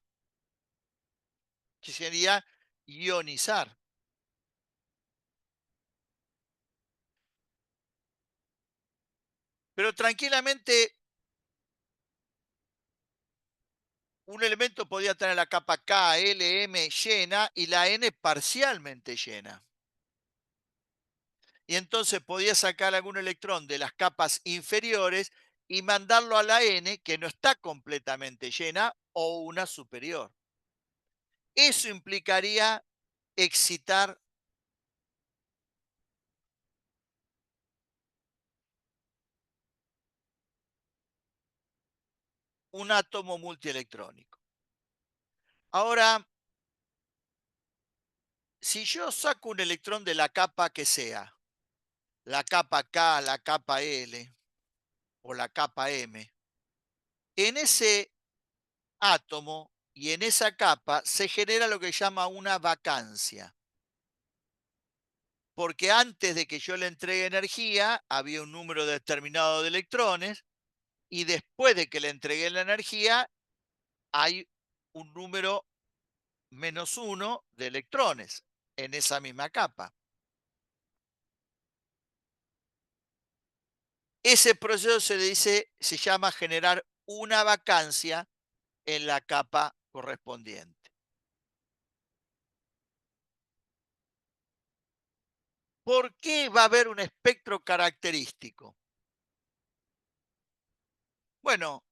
que sería ionizar. Pero tranquilamente un elemento podía tener la capa K, L, M llena y la N parcialmente llena. Y entonces podía sacar algún electrón de las capas inferiores y mandarlo a la N que no está completamente llena o una superior. Eso implicaría excitar un átomo multielectrónico. Ahora, si yo saco un electrón de la capa que sea, la capa K, la capa L o la capa M, en ese átomo y en esa capa se genera lo que se llama una vacancia. Porque antes de que yo le entregue energía, había un número determinado de electrones y después de que le entregué la energía, hay un número -1 de electrones en esa misma capa. Ese proceso se llama generar una vacancia en la capa correspondiente. ¿Por qué va a haber un espectro característico? Bueno,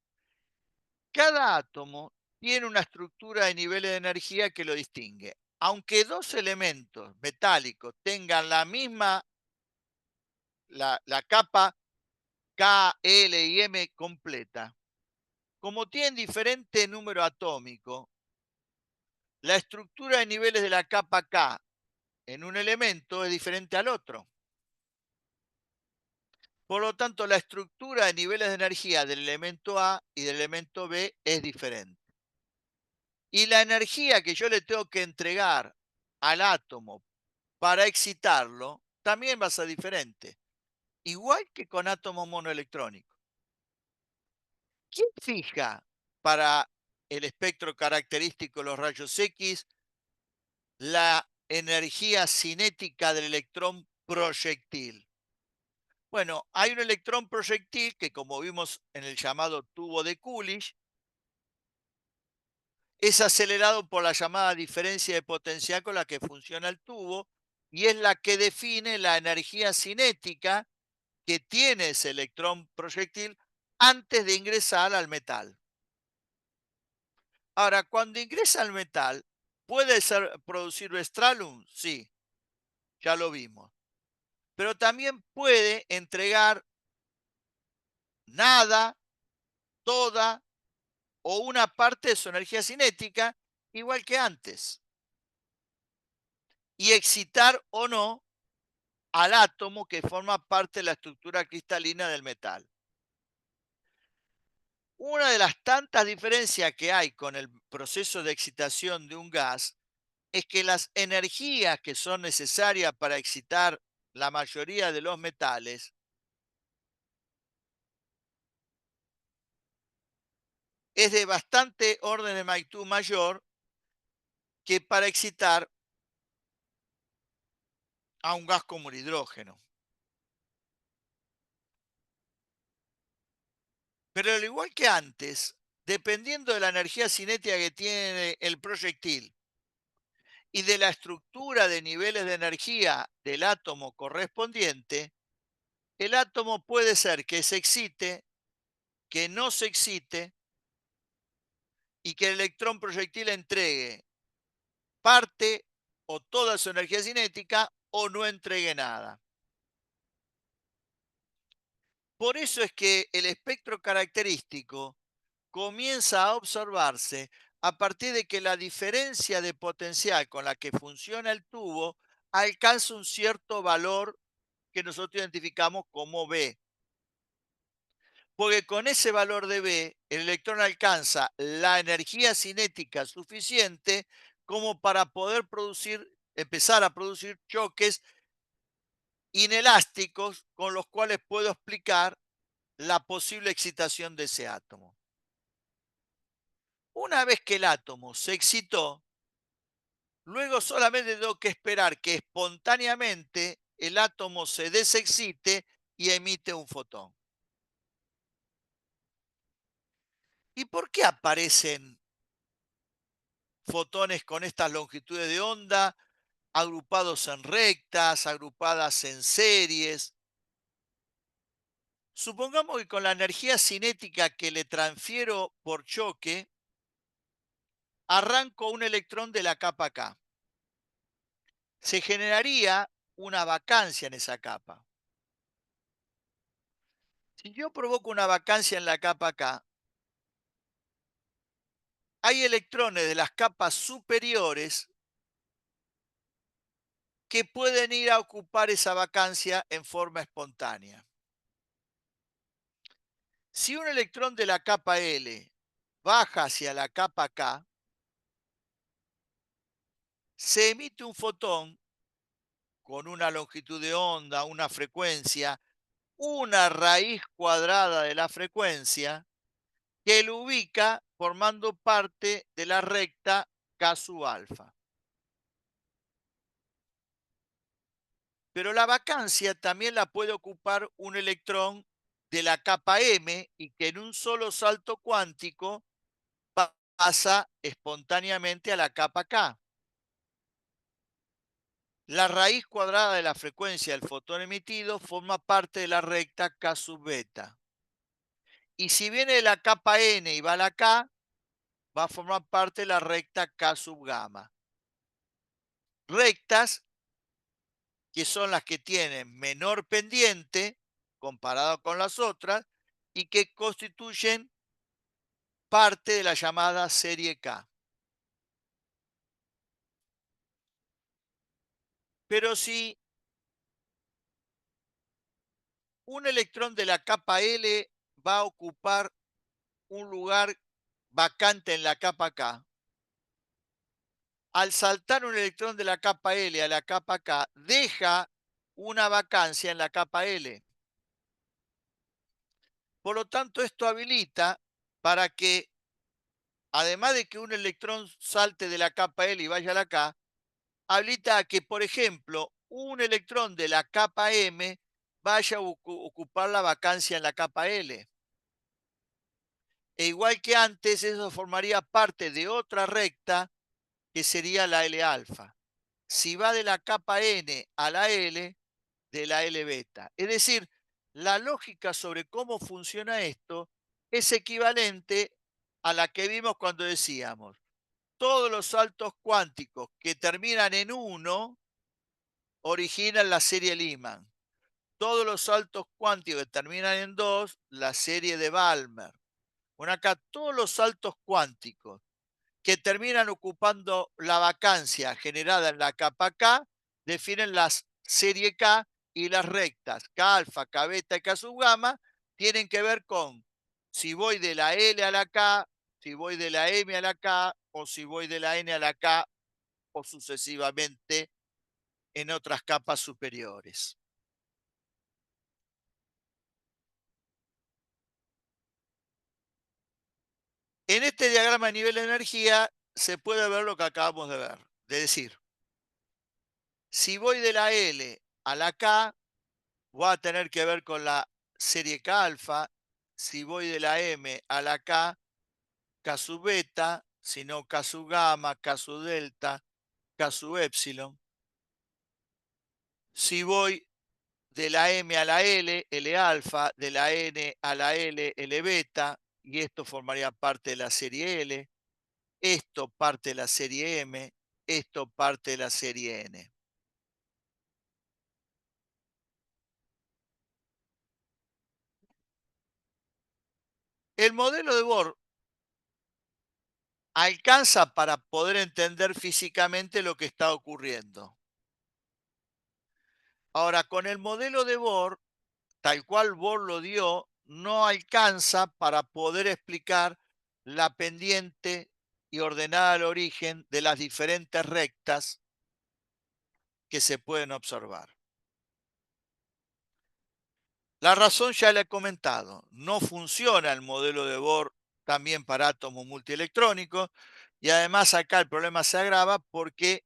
cada átomo tiene una estructura de niveles de energía que lo distingue. Aunque dos elementos metálicos tengan la misma, la capa K, L y M completa, como tienen diferente número atómico, la estructura de niveles de la capa K en un elemento es diferente al otro. Por lo tanto, la estructura de niveles de energía del elemento A y del elemento B es diferente. Y la energía que yo le tengo que entregar al átomo para excitarlo también va a ser diferente, igual que con átomos monoelectrónicos. ¿Quién fija para el espectro característico de los rayos X la energía cinética del electrón proyectil? Bueno, hay un electrón proyectil que, como vimos en el llamado tubo de Coolidge, es acelerado por la llamada diferencia de potencial con la que funciona el tubo y es la que define la energía cinética que tiene ese electrón proyectil antes de ingresar al metal. Ahora, cuando ingresa al metal, ¿puede producir Stralsund? Sí, ya lo vimos. Pero también puede entregar nada, toda o una parte de su energía cinética, igual que antes, y excitar o no al átomo que forma parte de la estructura cristalina del metal. Una de las tantas diferencias que hay con el proceso de excitación de un gas es que las energías que son necesarias para excitar la mayoría de los metales es de bastante orden de magnitud mayor que para excitar a un gas como el hidrógeno. Pero al igual que antes, dependiendo de la energía cinética que tiene el proyectil y de la estructura de niveles de energía del átomo correspondiente, el átomo puede ser que se excite, que no se excite y que el electrón proyectil entregue parte o toda su energía cinética o no entregue nada. Por eso es que el espectro característico comienza a observarse a partir de que la diferencia de potencial con la que funciona el tubo alcanza un cierto valor que nosotros identificamos como B. Porque con ese valor de B, el electrón alcanza la energía cinética suficiente como para poder empezar a producir choques inelásticos con los cuales puedo explicar la posible excitación de ese átomo. Una vez que el átomo se excitó, luego solamente tengo que esperar que espontáneamente el átomo se desexcite y emite un fotón. ¿Y por qué aparecen fotones con estas longitudes de onda, agrupados en rectas, agrupadas en series? Supongamos que con la energía cinética que le transfiero por choque, arranco un electrón de la capa K. Se generaría una vacancia en esa capa. Si yo provoco una vacancia en la capa K, hay electrones de las capas superiores que pueden ir a ocupar esa vacancia en forma espontánea. Si un electrón de la capa L baja hacia la capa K, se emite un fotón con una longitud de onda, una frecuencia, una raíz cuadrada de la frecuencia, que lo ubica formando parte de la recta K sub alfa. Pero la vacancia también la puede ocupar un electrón de la capa M y que en un solo salto cuántico pasa espontáneamente a la capa K. La raíz cuadrada de la frecuencia del fotón emitido forma parte de la recta K sub beta. Y si viene de la capa N y va a la K, va a formar parte de la recta K sub gamma. Rectas que son las que tienen menor pendiente comparado con las otras y que constituyen parte de la llamada serie K. Pero si un electrón de la capa L va a ocupar un lugar vacante en la capa K, al saltar un electrón de la capa L a la capa K, deja una vacancia en la capa L. Por lo tanto, esto habilita para que, además de que un electrón salte de la capa L y vaya a la K, habilita a que, por ejemplo, un electrón de la capa M vaya a ocupar la vacancia en la capa L. E igual que antes, eso formaría parte de otra recta que sería la L alfa. Si va de la capa N a la L, de la L beta. Es decir, la lógica sobre cómo funciona esto es equivalente a la que vimos cuando decíamos todos los saltos cuánticos que terminan en 1 originan la serie Lyman. Todos los saltos cuánticos que terminan en 2, la serie de Balmer. Bueno, acá todos los saltos cuánticos que terminan ocupando la vacancia generada en la capa K definen la serie K y las rectas K alfa, K beta y K sub gamma tienen que ver con si voy de la L a la K, si voy de la M a la K o si voy de la N a la K o sucesivamente en otras capas superiores. En este diagrama de nivel de energía se puede ver lo que acabamos de ver, de decir, si voy de la L a la K, voy a tener que ver con la serie K alfa, si voy de la M a la K, K sub beta, si no K sub gamma, K sub delta, K sub epsilon. Si voy de la M a la L, L alfa, de la N a la L, L beta, y esto formaría parte de la serie L, esto parte de la serie M, esto parte de la serie N. El modelo de Bohr alcanza para poder entender físicamente lo que está ocurriendo. Ahora, con el modelo de Bohr, tal cual Bohr lo dio, no alcanza para poder explicar la pendiente y ordenada al origen de las diferentes rectas que se pueden observar. La razón ya la he comentado, no funciona el modelo de Bohr también para átomos multielectrónicos y además acá el problema se agrava porque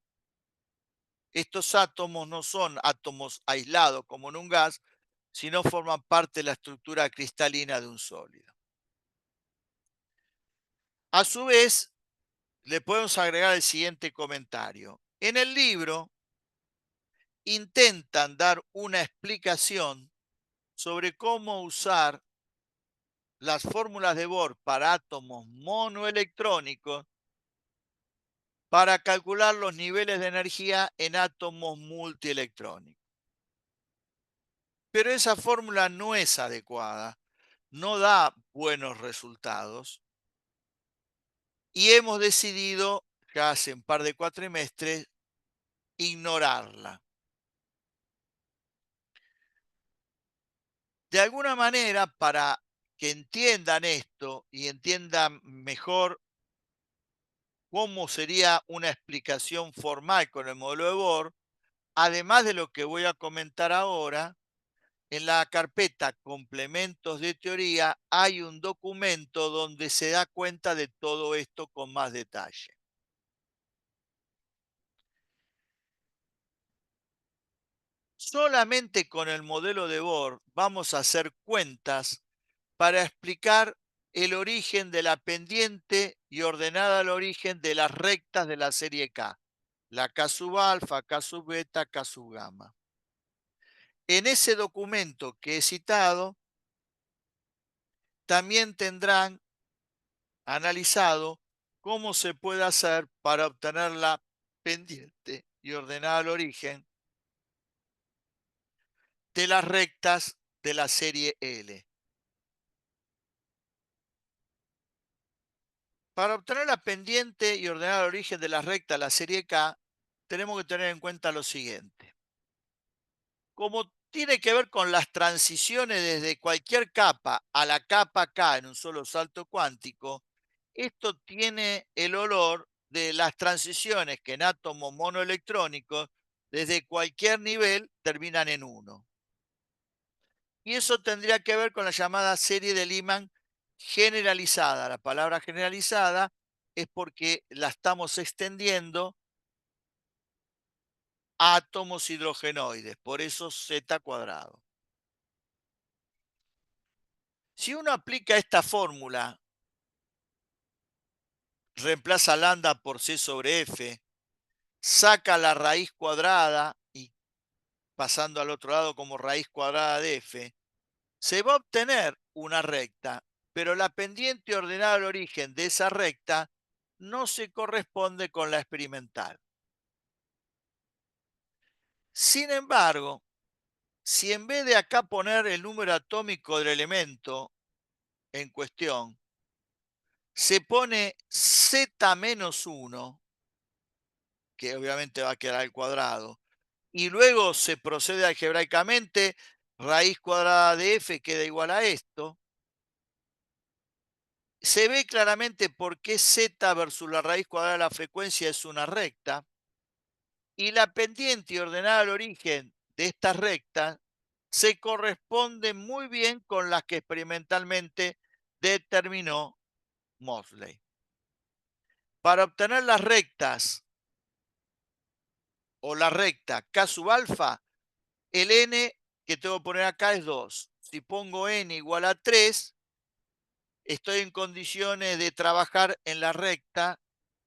estos átomos no son átomos aislados como en un gas, sino forman parte de la estructura cristalina de un sólido. A su vez, le podemos agregar el siguiente comentario. En el libro intentan dar una explicación sobre cómo usar las fórmulas de Bohr para átomos monoelectrónicos para calcular los niveles de energía en átomos multielectrónicos. Pero esa fórmula no es adecuada, no da buenos resultados y hemos decidido, ya hace un par de cuatrimestres, ignorarla. De alguna manera, para que entiendan esto y entiendan mejor cómo sería una explicación formal con el modelo de Bohr, además de lo que voy a comentar ahora, en la carpeta Complementos de Teoría hay un documento donde se da cuenta de todo esto con más detalle. Solamente con el modelo de Bohr vamos a hacer cuentas para explicar el origen de la pendiente y ordenada al origen de las rectas de la serie K, la K sub alfa, K sub beta, K sub gamma. En ese documento que he citado, también tendrán analizado cómo se puede hacer para obtener la pendiente y ordenada al origen de las rectas de la serie L. Para obtener la pendiente y ordenar el origen de la recta de la serie K, tenemos que tener en cuenta lo siguiente. Como tiene que ver con las transiciones desde cualquier capa a la capa K en un solo salto cuántico, esto tiene el olor de las transiciones que en átomos monoelectrónicos desde cualquier nivel terminan en 1. Y eso tendría que ver con la llamada serie de Lyman generalizada. La palabra generalizada es porque la estamos extendiendo a átomos hidrogenoides, por eso Z cuadrado. Si uno aplica esta fórmula, reemplaza lambda por C sobre F, saca la raíz cuadrada y pasando al otro lado como raíz cuadrada de F, se va a obtener una recta, pero la pendiente ordenada al origen de esa recta no se corresponde con la experimental. Sin embargo, si en vez de acá poner el número atómico del elemento en cuestión, se pone Z-1, que obviamente va a quedar al cuadrado, y luego se procede algebraicamente, raíz cuadrada de F queda igual a esto, se ve claramente por qué Z versus la raíz cuadrada de la frecuencia es una recta, y la pendiente ordenada al origen de esta recta se corresponde muy bien con las que experimentalmente determinó Mosley. Para obtener las rectas o la recta K sub alfa, el n que tengo que poner acá es 2. Si pongo n igual a 3, estoy en condiciones de trabajar en la recta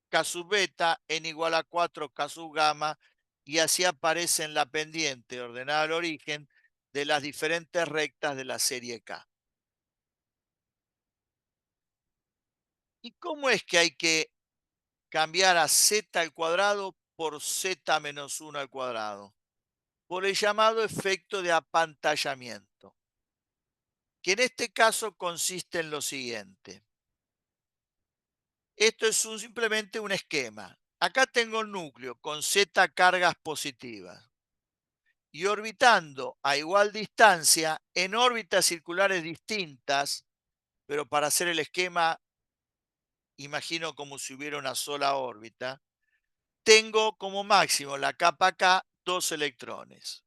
K sub beta, n igual a 4, K sub gamma, y así aparece en la pendiente ordenada al origen de las diferentes rectas de la serie K. ¿Y cómo es que hay que cambiar a z al cuadrado por z menos 1 al cuadrado? Por el llamado efecto de apantallamiento, que en este caso consiste en lo siguiente. Esto es simplemente un esquema. Acá tengo el núcleo con z cargas positivas y orbitando a igual distancia en órbitas circulares distintas, pero para hacer el esquema, imagino como si hubiera una sola órbita, tengo como máximo la capa K 2 electrones.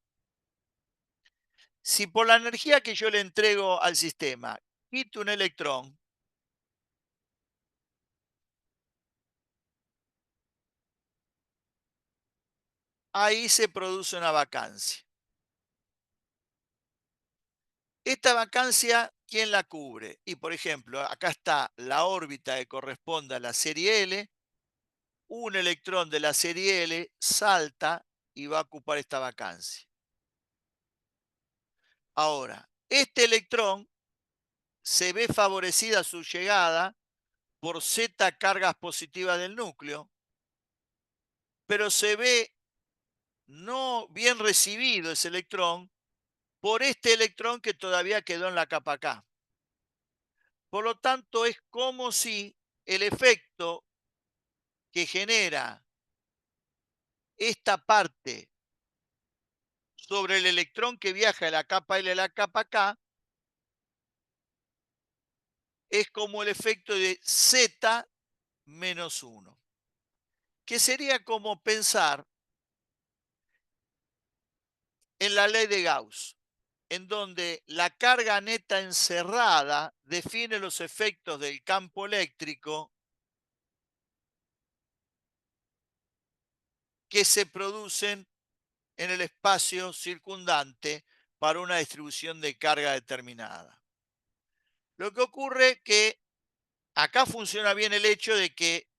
Si por la energía que yo le entrego al sistema quito un electrón, ahí se produce una vacancia. Esta vacancia, ¿quién la cubre? Y por ejemplo, acá está la órbita que corresponde a la serie L, un electrón de la serie L salta y va a ocupar esta vacancia. Ahora, este electrón se ve favorecida su llegada por Z cargas positivas del núcleo, pero se ve no bien recibido ese electrón por este electrón que todavía quedó en la capa K. Por lo tanto, es como si el efecto que genera esta parte sobre el electrón que viaja de la capa L a la capa K es como el efecto de Z menos 1, que sería como pensar en la ley de Gauss, en donde la carga neta encerrada define los efectos del campo eléctrico que se producen en el espacio circundante para una distribución de carga determinada. Lo que ocurre que acá funciona bien el hecho de que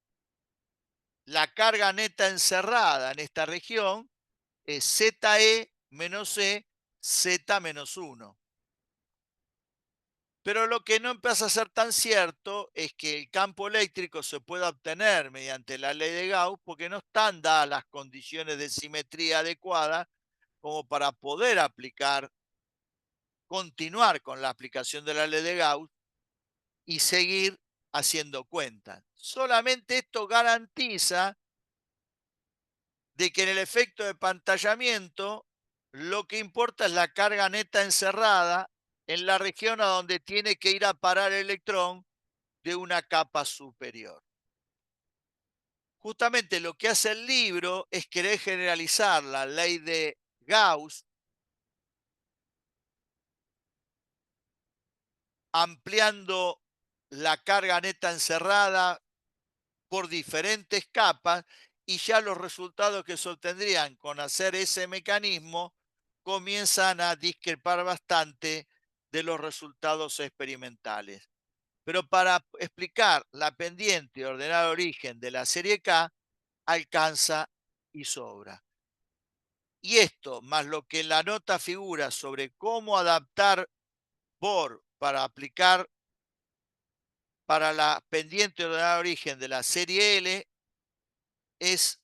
la carga neta encerrada en esta región es ZE menos E, Z menos 1. Pero lo que no empieza a ser tan cierto es que el campo eléctrico se pueda obtener mediante la ley de Gauss porque no están dadas las condiciones de simetría adecuadas como para poder continuar con la aplicación de la ley de Gauss y seguir haciendo cuentas. Solamente esto garantiza de que en el efecto de pantallamiento lo que importa es la carga neta encerrada en la región a donde tiene que ir a parar el electrón de una capa superior. Justamente lo que hace el libro es querer generalizar la ley de Gauss, ampliando la carga neta encerrada por diferentes capas y ya los resultados que se obtendrían con hacer ese mecanismo comienzan a discrepar bastante de los resultados experimentales. Pero para explicar la pendiente ordenada de origen de la serie K, alcanza y sobra. Y esto, más lo que en la nota figura sobre cómo adaptar Bohr para aplicar para la pendiente ordenada de origen de la serie L, es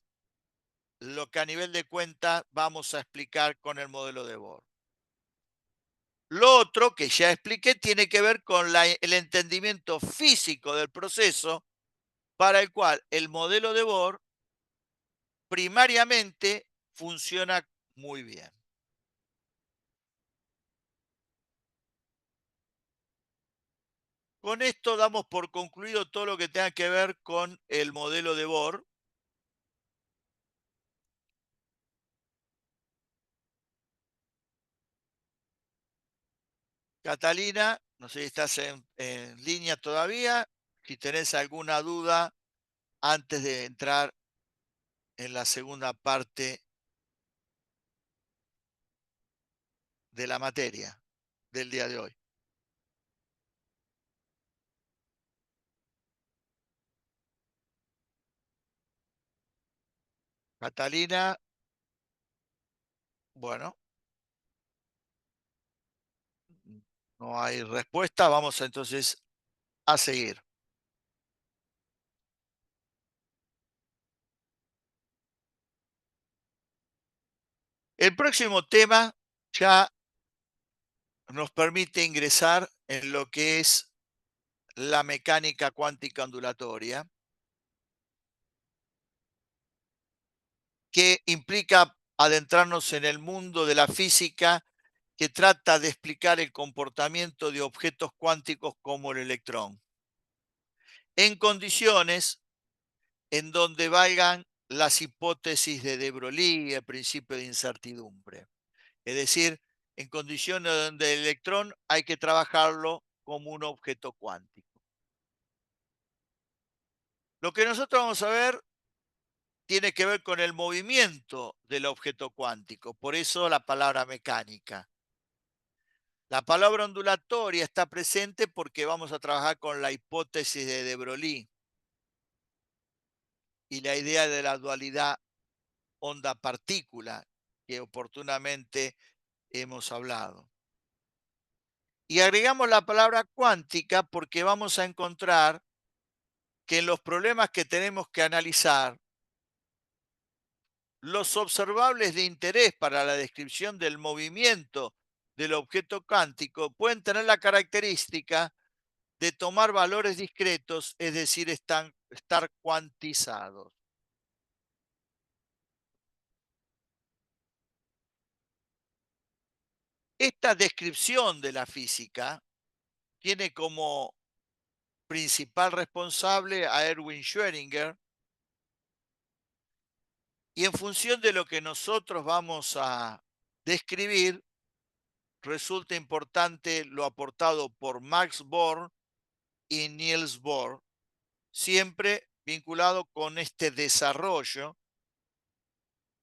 lo que a nivel de cuenta vamos a explicar con el modelo de Bohr. Lo otro que ya expliqué tiene que ver con el entendimiento físico del proceso para el cual el modelo de Bohr primariamente funciona muy bien. Con esto damos por concluido todo lo que tenga que ver con el modelo de Bohr. Catalina, no sé si estás en línea todavía. Si tenés alguna duda antes de entrar en la segunda parte de la materia del día de hoy. Catalina, bueno, no hay respuesta. Vamos entonces a seguir. El próximo tema ya nos permite ingresar en lo que es la mecánica cuántica ondulatoria, que implica adentrarnos en el mundo de la física que trata de explicar el comportamiento de objetos cuánticos como el electrón, en condiciones en donde valgan las hipótesis de de Broglie y el principio de incertidumbre. Es decir, en condiciones donde el electrón hay que trabajarlo como un objeto cuántico. Lo que nosotros vamos a ver tiene que ver con el movimiento del objeto cuántico, por eso la palabra mecánica. La palabra ondulatoria está presente porque vamos a trabajar con la hipótesis de de Broglie y la idea de la dualidad onda-partícula que oportunamente hemos hablado. Y agregamos la palabra cuántica porque vamos a encontrar que en los problemas que tenemos que analizar, los observables de interés para la descripción del movimiento del objeto cuántico pueden tener la característica de tomar valores discretos, es decir, estar cuantizados. Esta descripción de la física tiene como principal responsable a Erwin Schrödinger y en función de lo que nosotros vamos a describir, resulta importante lo aportado por Max Born y Niels Bohr, siempre vinculado con este desarrollo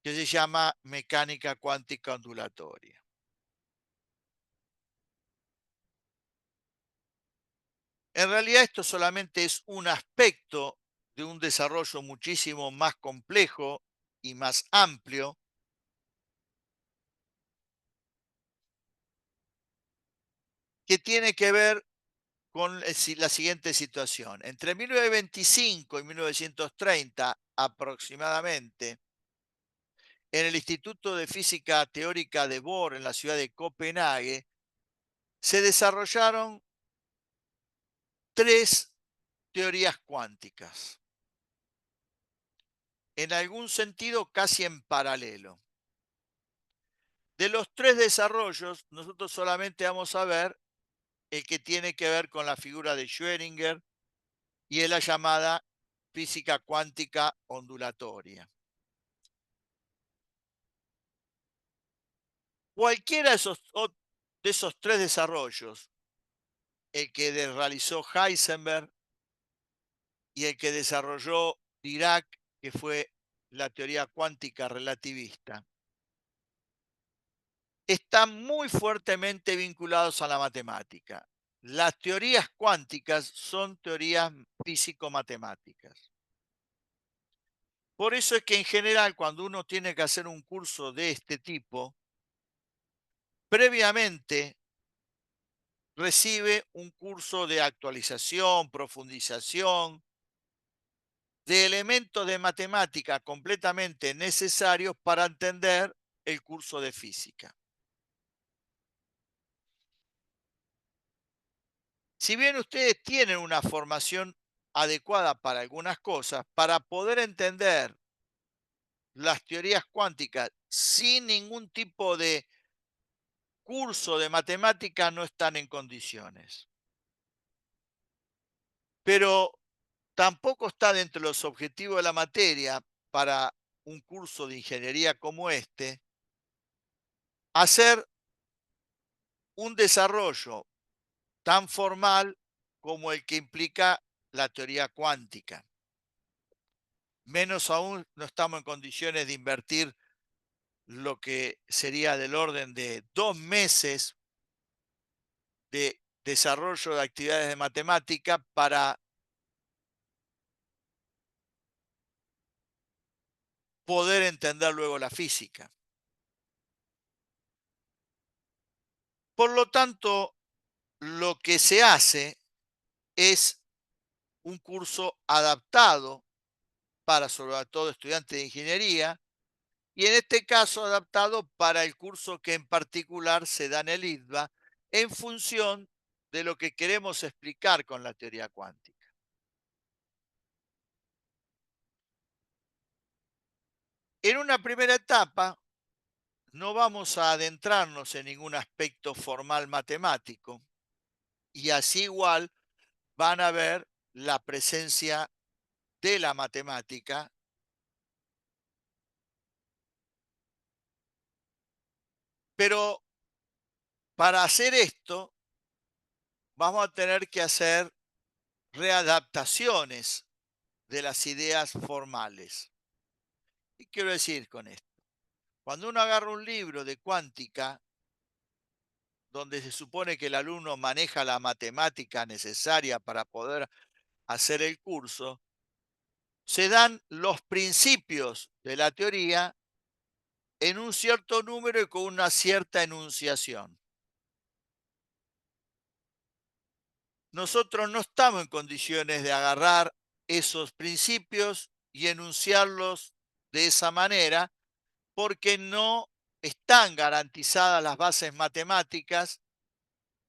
que se llama mecánica cuántica ondulatoria. En realidad esto solamente es un aspecto de un desarrollo muchísimo más complejo y más amplio que tiene que ver con la siguiente situación. Entre 1925 y 1930 aproximadamente, en el Instituto de Física Teórica de Bohr en la ciudad de Copenhague, se desarrollaron tres teorías cuánticas, en algún sentido casi en paralelo. De los tres desarrollos, nosotros solamente vamos a ver el que tiene que ver con la figura de Schrödinger y es la llamada física cuántica ondulatoria. Cualquiera de esos tres desarrollos, el que realizó Heisenberg y el que desarrolló Dirac, que fue la teoría cuántica relativista, están muy fuertemente vinculados a la matemática. Las teorías cuánticas son teorías físico-matemáticas. Por eso es que en general cuando uno tiene que hacer un curso de este tipo, previamente recibe un curso de actualización, profundización, de elementos de matemática completamente necesarios para entender el curso de física. Si bien ustedes tienen una formación adecuada para algunas cosas, para poder entender las teorías cuánticas sin ningún tipo de curso de matemática no están en condiciones. Pero tampoco está dentro de los objetivos de la materia para un curso de ingeniería como este hacer un desarrollo tan formal como el que implica la teoría cuántica. Menos aún no estamos en condiciones de invertir lo que sería del orden de 2 meses de desarrollo de actividades de matemática para poder entender luego la física. Por lo tanto, lo que se hace es un curso adaptado para sobre todo estudiantes de ingeniería y en este caso adaptado para el curso que en particular se da en el ITBA en función de lo que queremos explicar con la teoría cuántica. En una primera etapa no vamos a adentrarnos en ningún aspecto formal matemático y así igual van a ver la presencia de la matemática, pero para hacer esto vamos a tener que hacer readaptaciones de las ideas formales. ¿Qué quiero decir con esto? Cuando uno agarra un libro de cuántica, donde se supone que el alumno maneja la matemática necesaria para poder hacer el curso, se dan los principios de la teoría en un cierto número y con una cierta enunciación. Nosotros no estamos en condiciones de agarrar esos principios y enunciarlos de esa manera porque no están garantizadas las bases matemáticas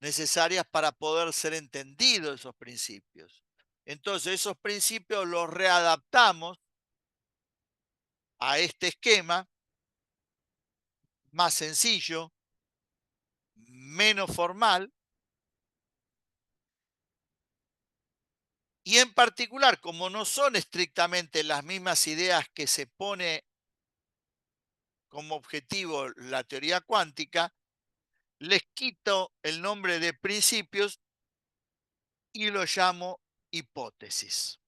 necesarias para poder ser entendidos esos principios. Entonces, esos principios los readaptamos a este esquema más sencillo, menos formal, y en particular, como no son estrictamente las mismas ideas que se pone como objetivo la teoría cuántica, les quito el nombre de principios y lo llamo hipótesis.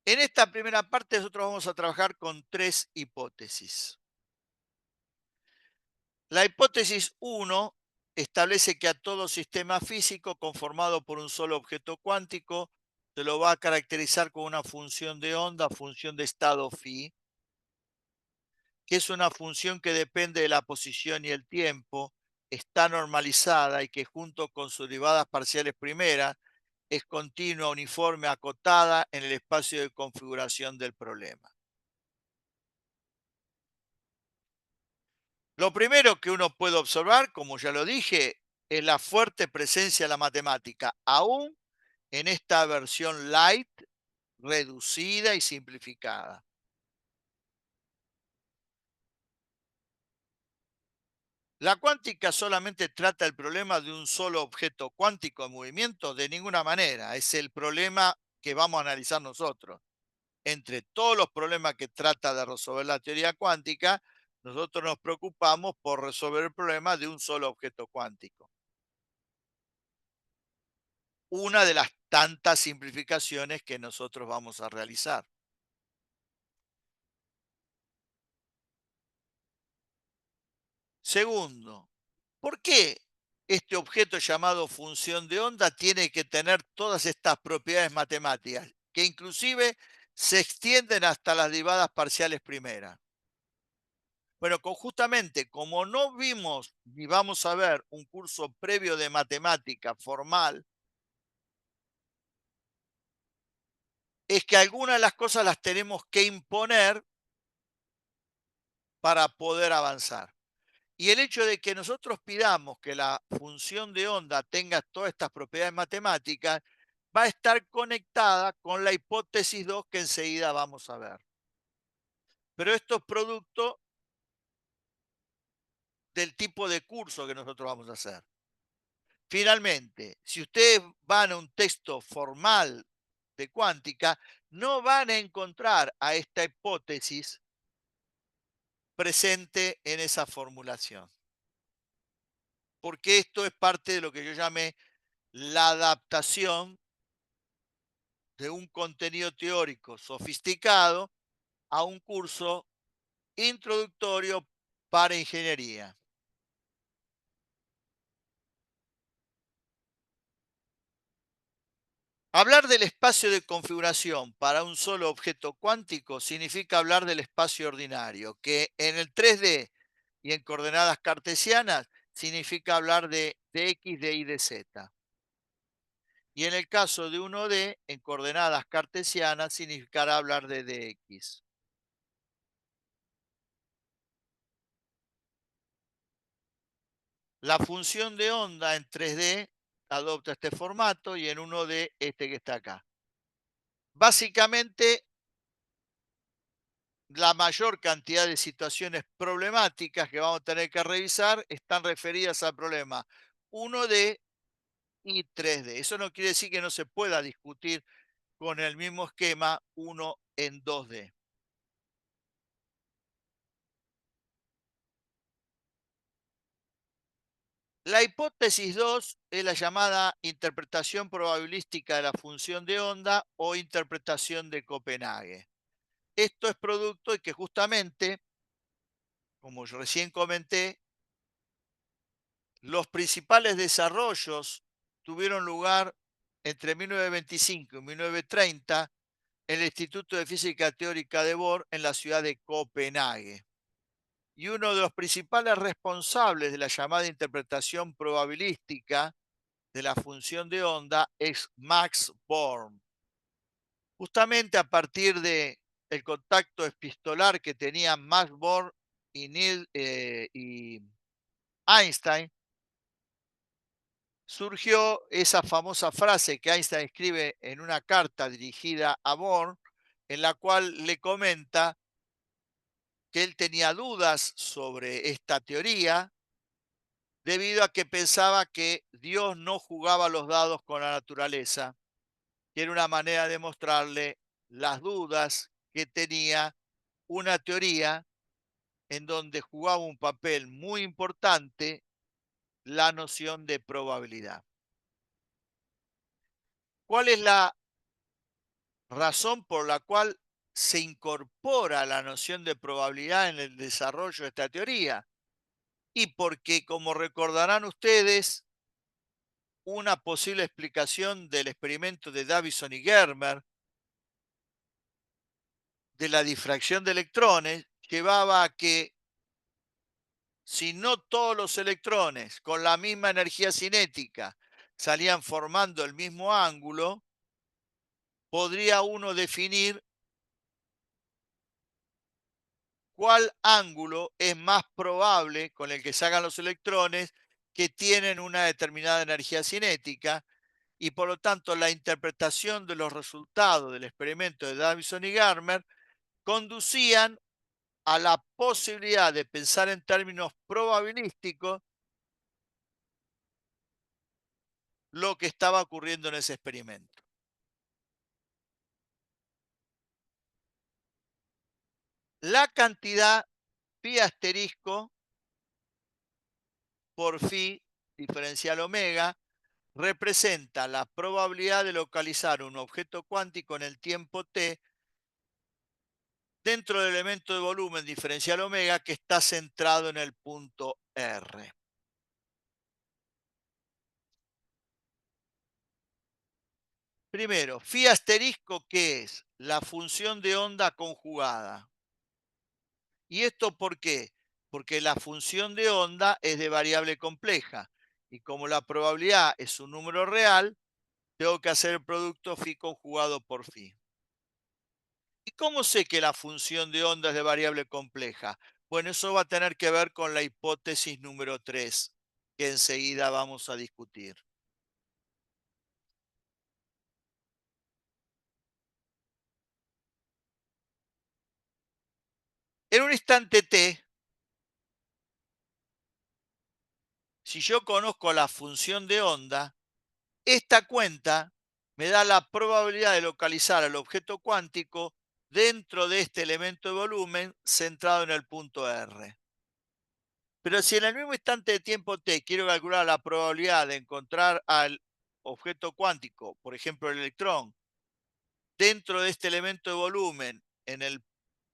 En esta primera parte nosotros vamos a trabajar con tres hipótesis. La hipótesis uno establece que a todo sistema físico conformado por un solo objeto cuántico se lo va a caracterizar con una función de onda, función de estado phi, que es una función que depende de la posición y el tiempo, está normalizada y que junto con sus derivadas parciales primeras es continua, uniforme, acotada en el espacio de configuración del problema. Lo primero que uno puede observar, como ya lo dije, es la fuerte presencia de la matemática, aún en esta versión light, reducida y simplificada. La cuántica solamente trata el problema de un solo objeto cuántico en movimiento, de ninguna manera. Es el problema que vamos a analizar nosotros. Entre todos los problemas que trata de resolver la teoría cuántica, nosotros nos preocupamos por resolver el problema de un solo objeto cuántico. Una de las tantas simplificaciones que nosotros vamos a realizar. Segundo, ¿por qué este objeto llamado función de onda tiene que tener todas estas propiedades matemáticas, que inclusive se extienden hasta las derivadas parciales primeras? Bueno, justamente como no vimos ni vamos a ver un curso previo de matemática formal, es que algunas de las cosas las tenemos que imponer para poder avanzar. Y el hecho de que nosotros pidamos que la función de onda tenga todas estas propiedades matemáticas va a estar conectada con la hipótesis 2 que enseguida vamos a ver. Pero esto es producto del tipo de curso que nosotros vamos a hacer. Finalmente, si ustedes van a un texto formal de cuántica, no van a encontrar a esta hipótesis presente en esa formulación. Porque esto es parte de lo que yo llamé la adaptación de un contenido teórico sofisticado a un curso introductorio para ingeniería. Hablar del espacio de configuración para un solo objeto cuántico significa hablar del espacio ordinario, que en el 3D y en coordenadas cartesianas significa hablar de x, de y, de z. Y en el caso de 1D, en coordenadas cartesianas significará hablar de dx. La función de onda en 3D adopta este formato y en 1D este que está acá. Básicamente, la mayor cantidad de situaciones problemáticas que vamos a tener que revisar están referidas al problema 1D y 3D. Eso no quiere decir que no se pueda discutir con el mismo esquema 1 en 2D. La hipótesis 2 es la llamada interpretación probabilística de la función de onda o interpretación de Copenhague. Esto es producto de que justamente, como yo recién comenté, los principales desarrollos tuvieron lugar entre 1925 y 1930 en el Instituto de Física Teórica de Bohr en la ciudad de Copenhague. Y uno de los principales responsables de la llamada interpretación probabilística de la función de onda es Max Born. Justamente a partir de el contacto epistolar que tenían Max Born y Einstein, surgió esa famosa frase que Einstein escribe en una carta dirigida a Born, en la cual le comenta que él tenía dudas sobre esta teoría debido a que pensaba que Dios no jugaba los dados con la naturaleza, que era una manera de mostrarle las dudas que tenía una teoría en donde jugaba un papel muy importante la noción de probabilidad. ¿Cuál es la razón por la cual se incorpora la noción de probabilidad en el desarrollo de esta teoría. Y porque, como recordarán ustedes, una posible explicación del experimento de Davison y Germer de la difracción de electrones llevaba a que si no todos los electrones con la misma energía cinética salían formando el mismo ángulo, podría uno definir cuál ángulo es más probable con el que salgan los electrones que tienen una determinada energía cinética, y por lo tanto la interpretación de los resultados del experimento de Davison y Germer conducían a la posibilidad de pensar en términos probabilísticos lo que estaba ocurriendo en ese experimento. La cantidad phi asterisco por phi diferencial omega representa la probabilidad de localizar un objeto cuántico en el tiempo t dentro del elemento de volumen diferencial omega que está centrado en el punto R. Primero, phi asterisco, ¿qué es? La función de onda conjugada. ¿Y esto por qué? Porque la función de onda es de variable compleja. Y como la probabilidad es un número real, tengo que hacer el producto phi conjugado por phi. ¿Y cómo sé que la función de onda es de variable compleja? Bueno, eso va a tener que ver con la hipótesis número 3, que enseguida vamos a discutir. En un instante t, si yo conozco la función de onda, esta cuenta me da la probabilidad de localizar el objeto cuántico dentro de este elemento de volumen centrado en el punto R. Pero si en el mismo instante de tiempo t quiero calcular la probabilidad de encontrar al objeto cuántico, por ejemplo el electrón, dentro de este elemento de volumen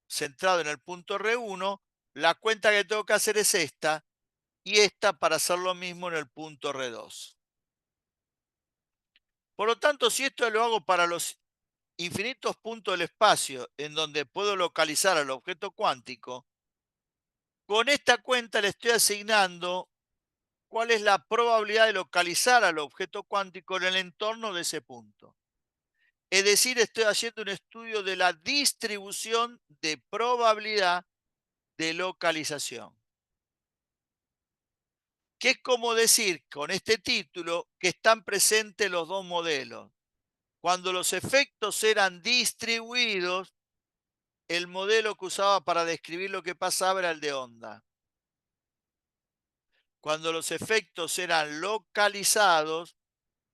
centrado en el punto R1, la cuenta que tengo que hacer es esta y esta para hacer lo mismo en el punto R2. Por lo tanto, si esto lo hago para los infinitos puntos del espacio en donde puedo localizar al objeto cuántico, con esta cuenta le estoy asignando cuál es la probabilidad de localizar al objeto cuántico en el entorno de ese punto. Es decir, estoy haciendo un estudio de la distribución de probabilidad de localización, que es como decir con este título que están presentes los dos modelos. Cuando los efectos eran distribuidos, el modelo que usaba para describir lo que pasaba era el de onda. Cuando los efectos eran localizados,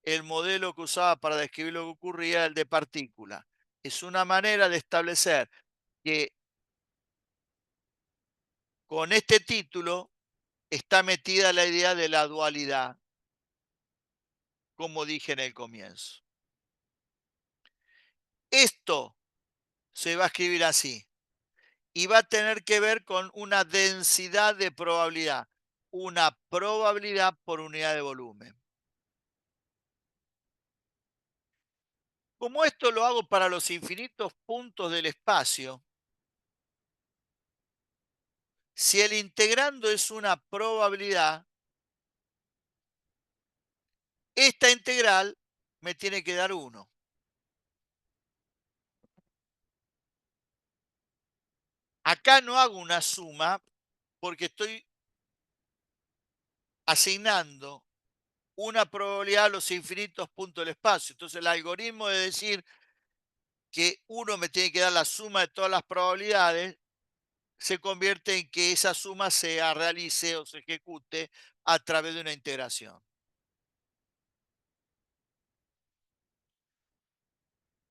el modelo que usaba para describir lo que ocurría era el de partícula. Es una manera de establecer que con este título está metida la idea de la dualidad, como dije en el comienzo. Esto se va a escribir así y va a tener que ver con una densidad de probabilidad, una probabilidad por unidad de volumen. Como esto lo hago para los infinitos puntos del espacio, si el integrando es una probabilidad, esta integral me tiene que dar 1. Acá no hago una suma porque estoy asignando una probabilidad a los infinitos puntos del espacio. Entonces el algoritmo de decir que 1 me tiene que dar la suma de todas las probabilidades se convierte en que esa suma se realice o se ejecute a través de una integración.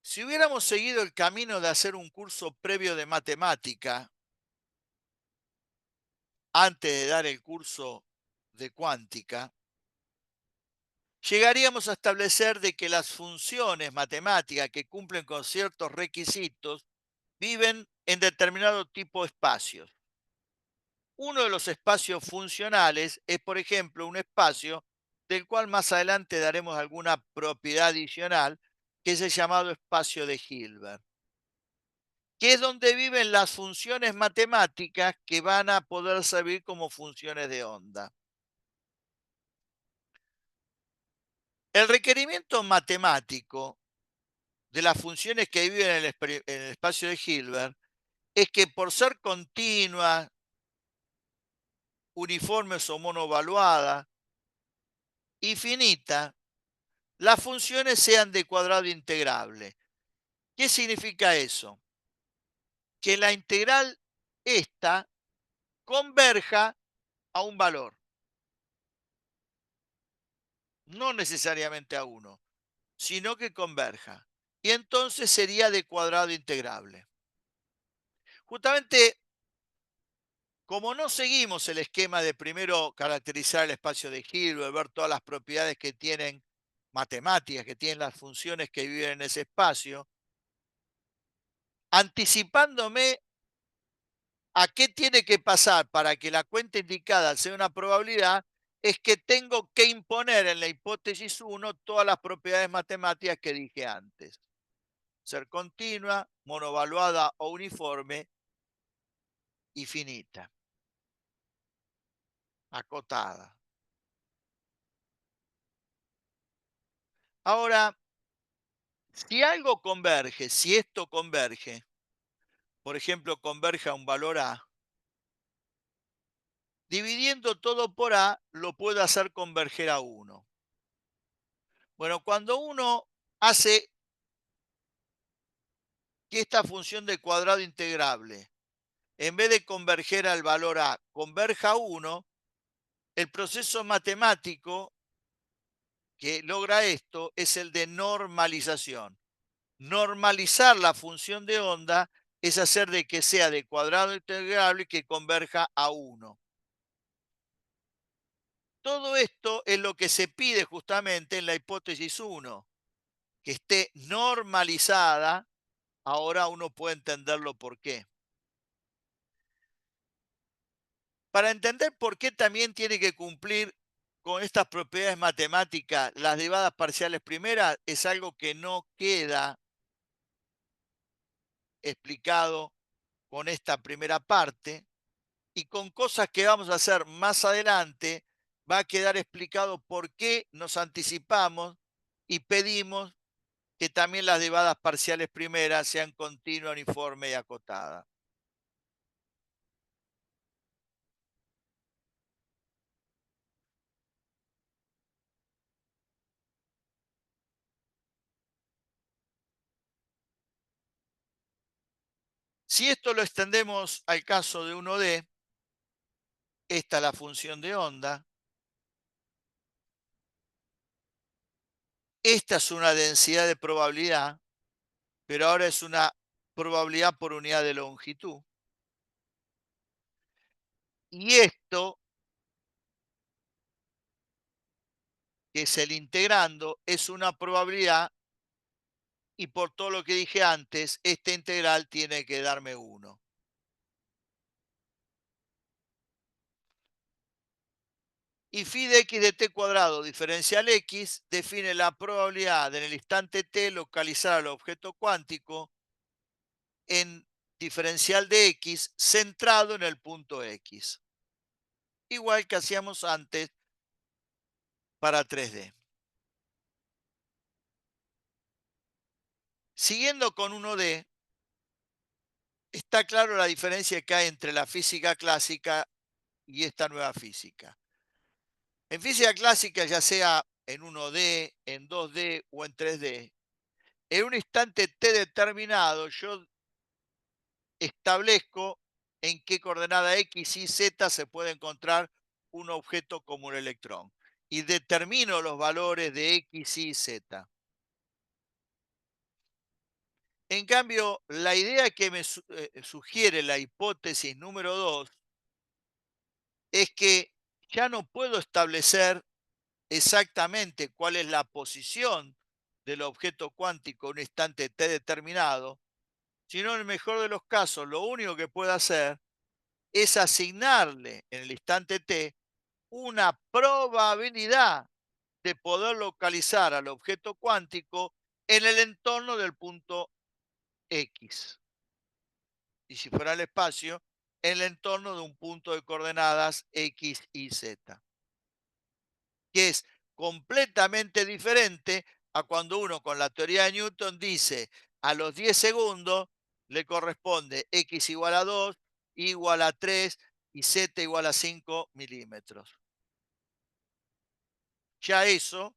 Si hubiéramos seguido el camino de hacer un curso previo de matemática, antes de dar el curso de cuántica, llegaríamos a establecer de que las funciones matemáticas que cumplen con ciertos requisitos viven en determinado tipo de espacios. Uno de los espacios funcionales es, por ejemplo, un espacio del cual más adelante daremos alguna propiedad adicional, que es el llamado espacio de Hilbert, que es donde viven las funciones matemáticas que van a poder servir como funciones de onda. El requerimiento matemático de las funciones que viven en el espacio de Hilbert es que por ser continuas, uniformes o monovaluadas y finitas, las funciones sean de cuadrado integrable. ¿Qué significa eso? Que la integral esta converja a un valor, no necesariamente a uno, sino que converja. Y entonces sería de cuadrado integrable. Justamente como no seguimos el esquema de primero caracterizar el espacio de Hilbert, ver todas las propiedades que tienen matemáticas, que tienen las funciones que viven en ese espacio, anticipándome a qué tiene que pasar para que la cuenta indicada sea una probabilidad, es que tengo que imponer en la hipótesis 1 todas las propiedades matemáticas que dije antes. Ser continua, monovaluada o uniforme y finita, acotada. Ahora, si algo converge, si esto converge, por ejemplo, converge a un valor A, dividiendo todo por A, lo puedo hacer converger a 1. Bueno, cuando uno hace que esta función de cuadrado integrable, en vez de converger al valor A, converja a 1, el proceso matemático que logra esto es el de normalización. Normalizar la función de onda es hacer de que sea de cuadrado integrable y que converja a 1. Todo esto es lo que se pide justamente en la hipótesis 1, que esté normalizada. Ahora uno puede entenderlo por qué. Para entender por qué también tiene que cumplir con estas propiedades matemáticas las derivadas parciales primeras, es algo que no queda explicado con esta primera parte, y con cosas que vamos a hacer más adelante va a quedar explicado por qué nos anticipamos y pedimos que también las derivadas parciales primeras sean continua, uniforme y acotada. Si esto lo extendemos al caso de 1D, esta es la función de onda, esta es una densidad de probabilidad, pero ahora es una probabilidad por unidad de longitud. Y esto, que es el integrando, es una probabilidad, y por todo lo que dije antes, esta integral tiene que darme 1. Y phi de x de t cuadrado diferencial x define la probabilidad de en el instante t localizar al objeto cuántico en diferencial de x centrado en el punto x. Igual que hacíamos antes para 3D. Siguiendo con 1D, está claro la diferencia que hay entre la física clásica y esta nueva física. En física clásica, ya sea en 1D, en 2D o en 3D, en un instante t determinado yo establezco en qué coordenada x, y, z se puede encontrar un objeto como un electrón. Y determino los valores de x, y, z. En cambio, la idea que me sugiere la hipótesis número 2 es que ya no puedo establecer exactamente cuál es la posición del objeto cuántico en un instante t determinado, sino en el mejor de los casos, lo único que puede hacer es asignarle en el instante t una probabilidad de poder localizar al objeto cuántico en el entorno del punto X. Y si fuera el espacio, en el entorno de un punto de coordenadas X, Y, Z, que es completamente diferente a cuando uno con la teoría de Newton dice a los 10 segundos le corresponde X igual a 2, Y igual a 3 y Z igual a 5 milímetros. Ya eso,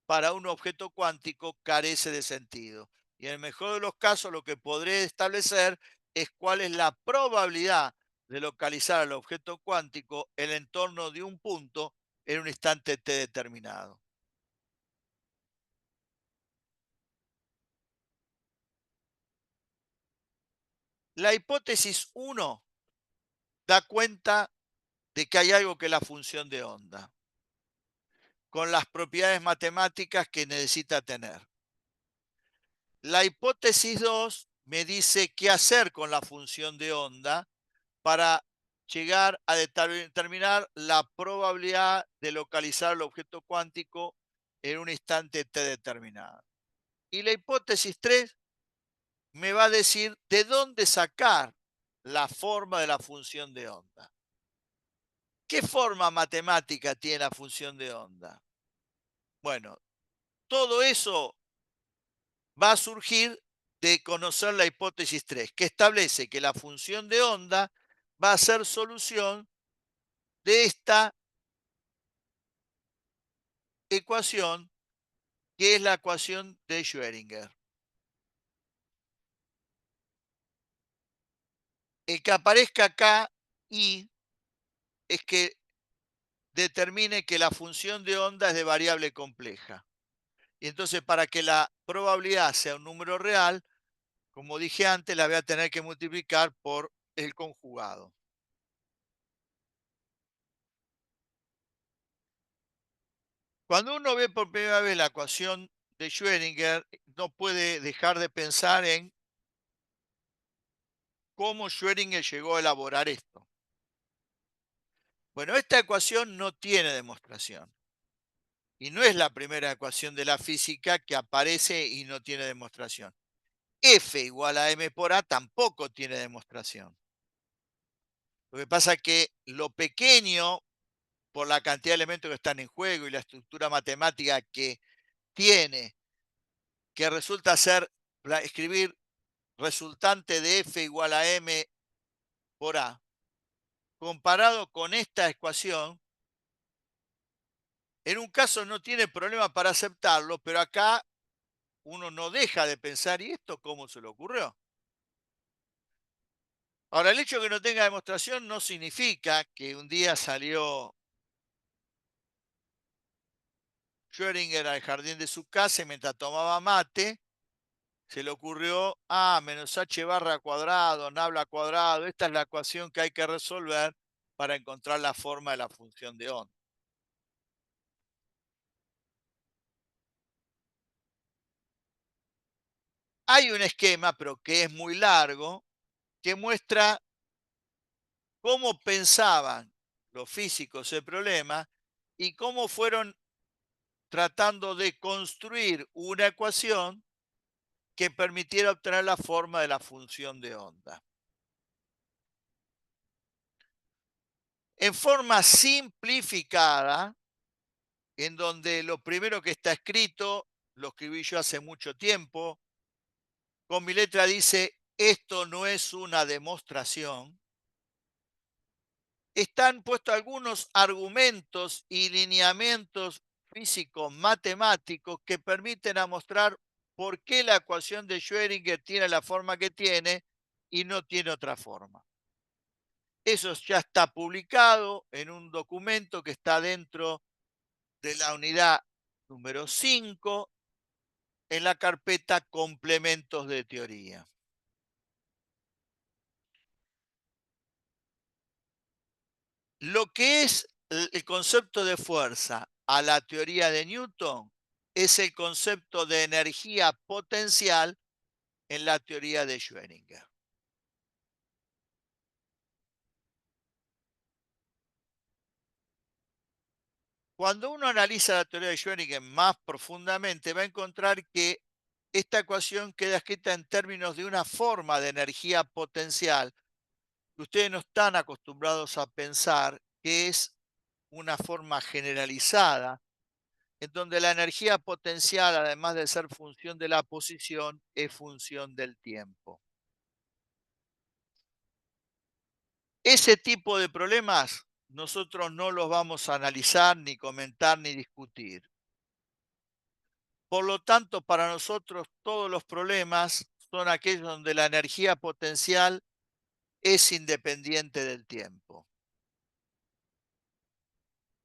para un objeto cuántico, carece de sentido. Y en el mejor de los casos, lo que podré establecer es cuál es la probabilidad de localizar al objeto cuántico en el entorno de un punto en un instante t determinado. La hipótesis 1 da cuenta de que hay algo que es la función de onda, con las propiedades matemáticas que necesita tener. La hipótesis 2 me dice qué hacer con la función de onda para llegar a determinar la probabilidad de localizar el objeto cuántico en un instante t determinado. Y la hipótesis 3 me va a decir de dónde sacar la forma de la función de onda. ¿Qué forma matemática tiene la función de onda? Bueno, todo eso va a surgir de conocer la hipótesis 3, que establece que la función de onda va a ser solución de esta ecuación, que es la ecuación de Schrödinger. El que aparezca acá y es que determine que la función de onda es de variable compleja. Y entonces, para que la probabilidad sea un número real, como dije antes, la voy a tener que multiplicar por el conjugado. Cuando uno ve por primera vez la ecuación de Schrödinger, no puede dejar de pensar en cómo Schrödinger llegó a elaborar esto. Bueno, esta ecuación no tiene demostración. Y no es la primera ecuación de la física que aparece y no tiene demostración. F igual a m por a tampoco tiene demostración. Lo que pasa es que lo pequeño, por la cantidad de elementos que están en juego y la estructura matemática que tiene, que resulta ser escribir resultante de F igual a m por a, comparado con esta ecuación, en un caso no tiene problema para aceptarlo, pero acá uno no deja de pensar, ¿y esto cómo se le ocurrió? Ahora, el hecho de que no tenga demostración no significa que un día salió Schrödinger al jardín de su casa y mientras tomaba mate, se le ocurrió, menos h barra cuadrado, nabla cuadrado, esta es la ecuación que hay que resolver para encontrar la forma de la función de onda. Hay un esquema, pero que es muy largo, que muestra cómo pensaban los físicos el problema y cómo fueron tratando de construir una ecuación que permitiera obtener la forma de la función de onda. En forma simplificada, en donde lo primero que está escrito, lo escribí yo hace mucho tiempo, con mi letra dice, esto no es una demostración, están puestos algunos argumentos y lineamientos físicos matemáticos que permiten a mostrar por qué la ecuación de Schrödinger tiene la forma que tiene y no tiene otra forma. Eso ya está publicado en un documento que está dentro de la unidad número 5 en la carpeta complementos de teoría. Lo que es el concepto de fuerza a la teoría de Newton es el concepto de energía potencial en la teoría de Schrödinger. Cuando uno analiza la teoría de Schrödinger más profundamente, va a encontrar que esta ecuación queda escrita en términos de una forma de energía potencial que ustedes no están acostumbrados a pensar, que es una forma generalizada, en donde la energía potencial, además de ser función de la posición, es función del tiempo. Ese tipo de problemas nosotros no los vamos a analizar, ni comentar, ni discutir. Por lo tanto, para nosotros todos los problemas son aquellos donde la energía potencial es independiente del tiempo.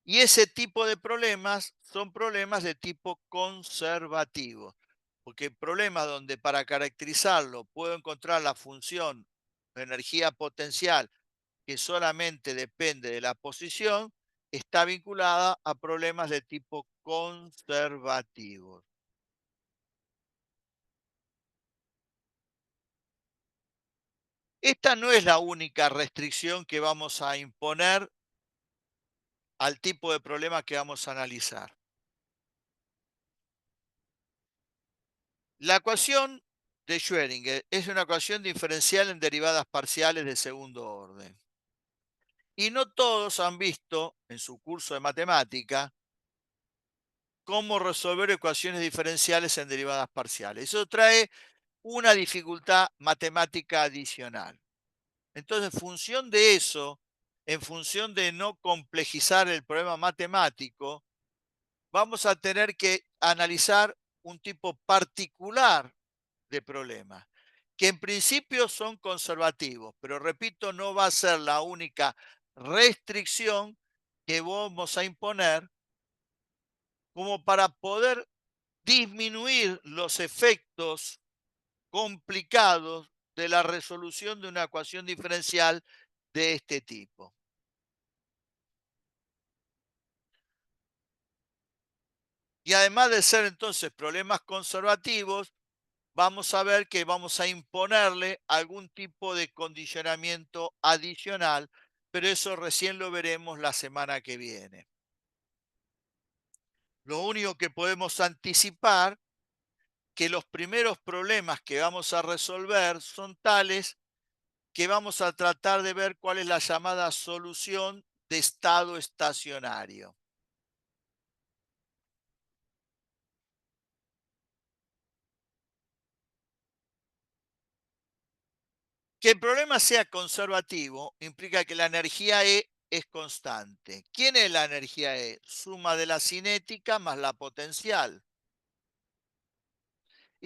Y ese tipo de problemas son problemas de tipo conservativo, porque problemas donde para caracterizarlo puedo encontrar la función de energía potencial que solamente depende de la posición, está vinculada a problemas de tipo conservativo. Esta no es la única restricción que vamos a imponer al tipo de problema que vamos a analizar. La ecuación de Schrödinger es una ecuación diferencial en derivadas parciales de segundo orden. Y no todos han visto en su curso de matemática cómo resolver ecuaciones diferenciales en derivadas parciales. Eso trae una dificultad matemática adicional. Entonces, en función de eso, en función de no complejizar el problema matemático, vamos a tener que analizar un tipo particular de problemas, que en principio son conservativos, pero repito, no va a ser la única restricción que vamos a imponer como para poder disminuir los efectos complicados de la resolución de una ecuación diferencial de este tipo. Y además de ser entonces problemas conservativos, vamos a ver que vamos a imponerle algún tipo de condicionamiento adicional, pero eso recién lo veremos la semana que viene. Lo único que podemos anticipar que los primeros problemas que vamos a resolver son tales que vamos a tratar de ver cuál es la llamada solución de estado estacionario. Que el problema sea conservativo implica que la energía E es constante. ¿Quién es la energía E? Suma de la cinética más la potencial.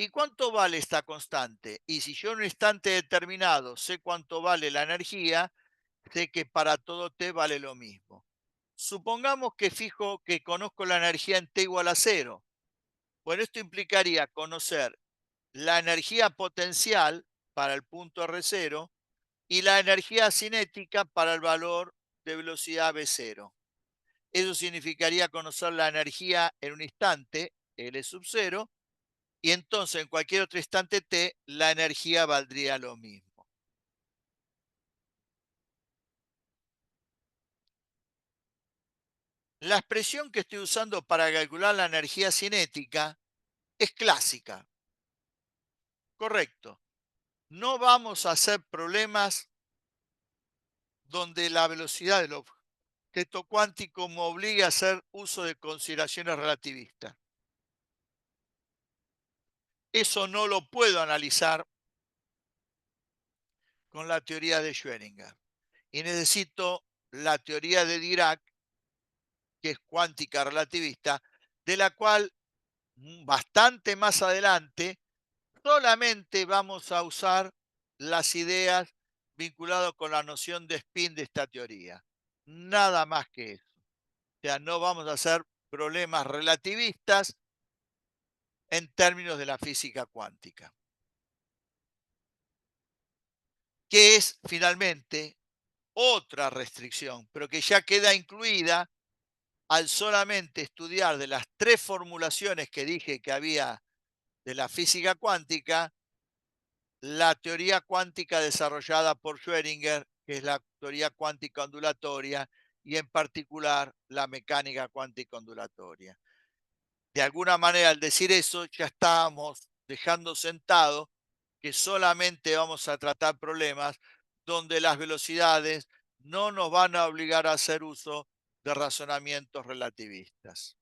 ¿Y cuánto vale esta constante? Y si yo en un instante determinado sé cuánto vale la energía, sé que para todo T vale lo mismo. Supongamos que fijo que conozco la energía en T igual a cero. Bueno, esto implicaría conocer la energía potencial para el punto R0 y la energía cinética para el valor de velocidad V0. Eso significaría conocer la energía en un instante, L sub 0, y entonces en cualquier otro instante t, la energía valdría lo mismo. La expresión que estoy usando para calcular la energía cinética es clásica, correcto. No vamos a hacer problemas donde la velocidad del objeto cuántico me obligue a hacer uso de consideraciones relativistas. Eso no lo puedo analizar con la teoría de Schrödinger. Y necesito la teoría de Dirac, que es cuántica relativista, de la cual bastante más adelante solamente vamos a usar las ideas vinculadas con la noción de spin de esta teoría. Nada más que eso. O sea, no vamos a hacer problemas relativistas en términos de la física cuántica, que es finalmente otra restricción, pero que ya queda incluida al solamente estudiar de las tres formulaciones que dije que había de la física cuántica, la teoría cuántica desarrollada por Schrödinger, que es la teoría cuántica ondulatoria, y en particular la mecánica cuántica ondulatoria. De alguna manera, al decir eso, ya estábamos dejando sentado que solamente vamos a tratar problemas donde las velocidades no nos van a obligar a hacer uso de razonamientos relativistas.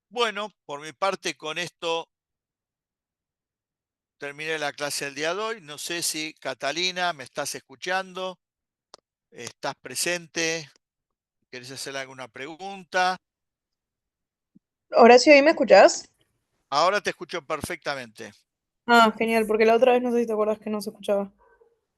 Bueno, por mi parte, con esto terminé la clase del día de hoy. No sé si Catalina, me estás escuchando, estás presente, querés hacer alguna pregunta. Horacio, ¿ahí me escuchás? Ahora te escucho perfectamente. Ah, genial, porque la otra vez no sé si te acuerdas que no se escuchaba.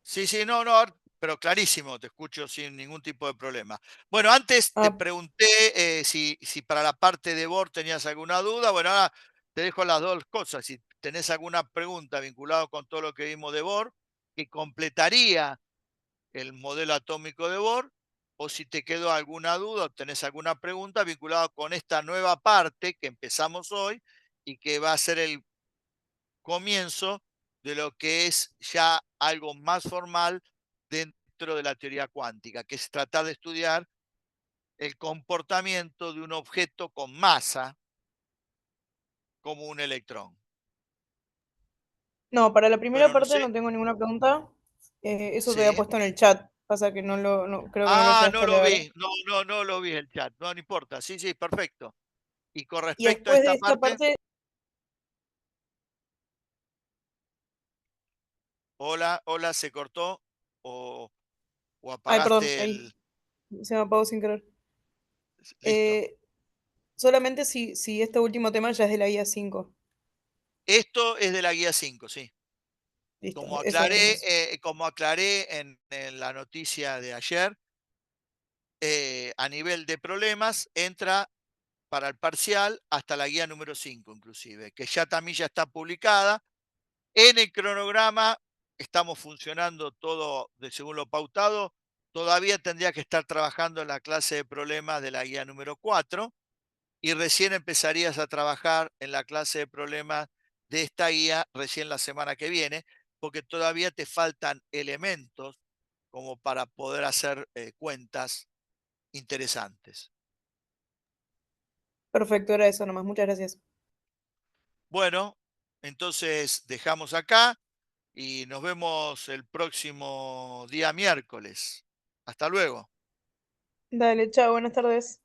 Sí, sí, no, no, pero clarísimo, te escucho sin ningún tipo de problema. Bueno, antes te Ah, pregunté si para la parte de Bohr tenías alguna duda. Bueno, ahora te dejo las dos cosas. Si tenés alguna pregunta vinculada con todo lo que vimos de Bohr, que completaría el modelo atómico de Bohr, o si te quedó alguna duda o tenés alguna pregunta vinculada con esta nueva parte que empezamos hoy y que va a ser el comienzo de lo que es ya algo más formal dentro de la teoría cuántica, que es tratar de estudiar el comportamiento de un objeto con masa como un electrón. no, para la primera Bueno, no parte sé. no tengo ninguna pregunta. Eso te había Sí. puesto en el chat. Pasa que creo que no lo Ah, no llegaste a lo leer. vi. No, no, no lo vi el chat. No, no importa. Sí, sí, perfecto. Y con Y respecto a después de esta esta parte, parte, hola, hola, se cortó o, o ay, perdón, apagaste ahí el. se me apagó sin querer. Listo. Eh, Solamente si este último tema ya es de la guía 5. Esto es de la guía 5, sí. Listo, Como eso aclaré, nomás. como aclaré en la noticia de ayer, a nivel de problemas, entra para el parcial hasta la guía número 5, inclusive, que ya también ya está publicada. En el cronograma estamos funcionando todo según lo pautado. Todavía tendría que estar trabajando en la clase de problemas de la guía número 4 y recién empezarías a trabajar en la clase de problemas de esta guía recién la semana que viene, porque todavía te faltan elementos como para poder hacer cuentas interesantes. Perfecto, era eso nomás. Muchas gracias. Bueno, entonces dejamos acá y nos vemos el próximo día miércoles. Hasta luego. Dale, chao, buenas tardes.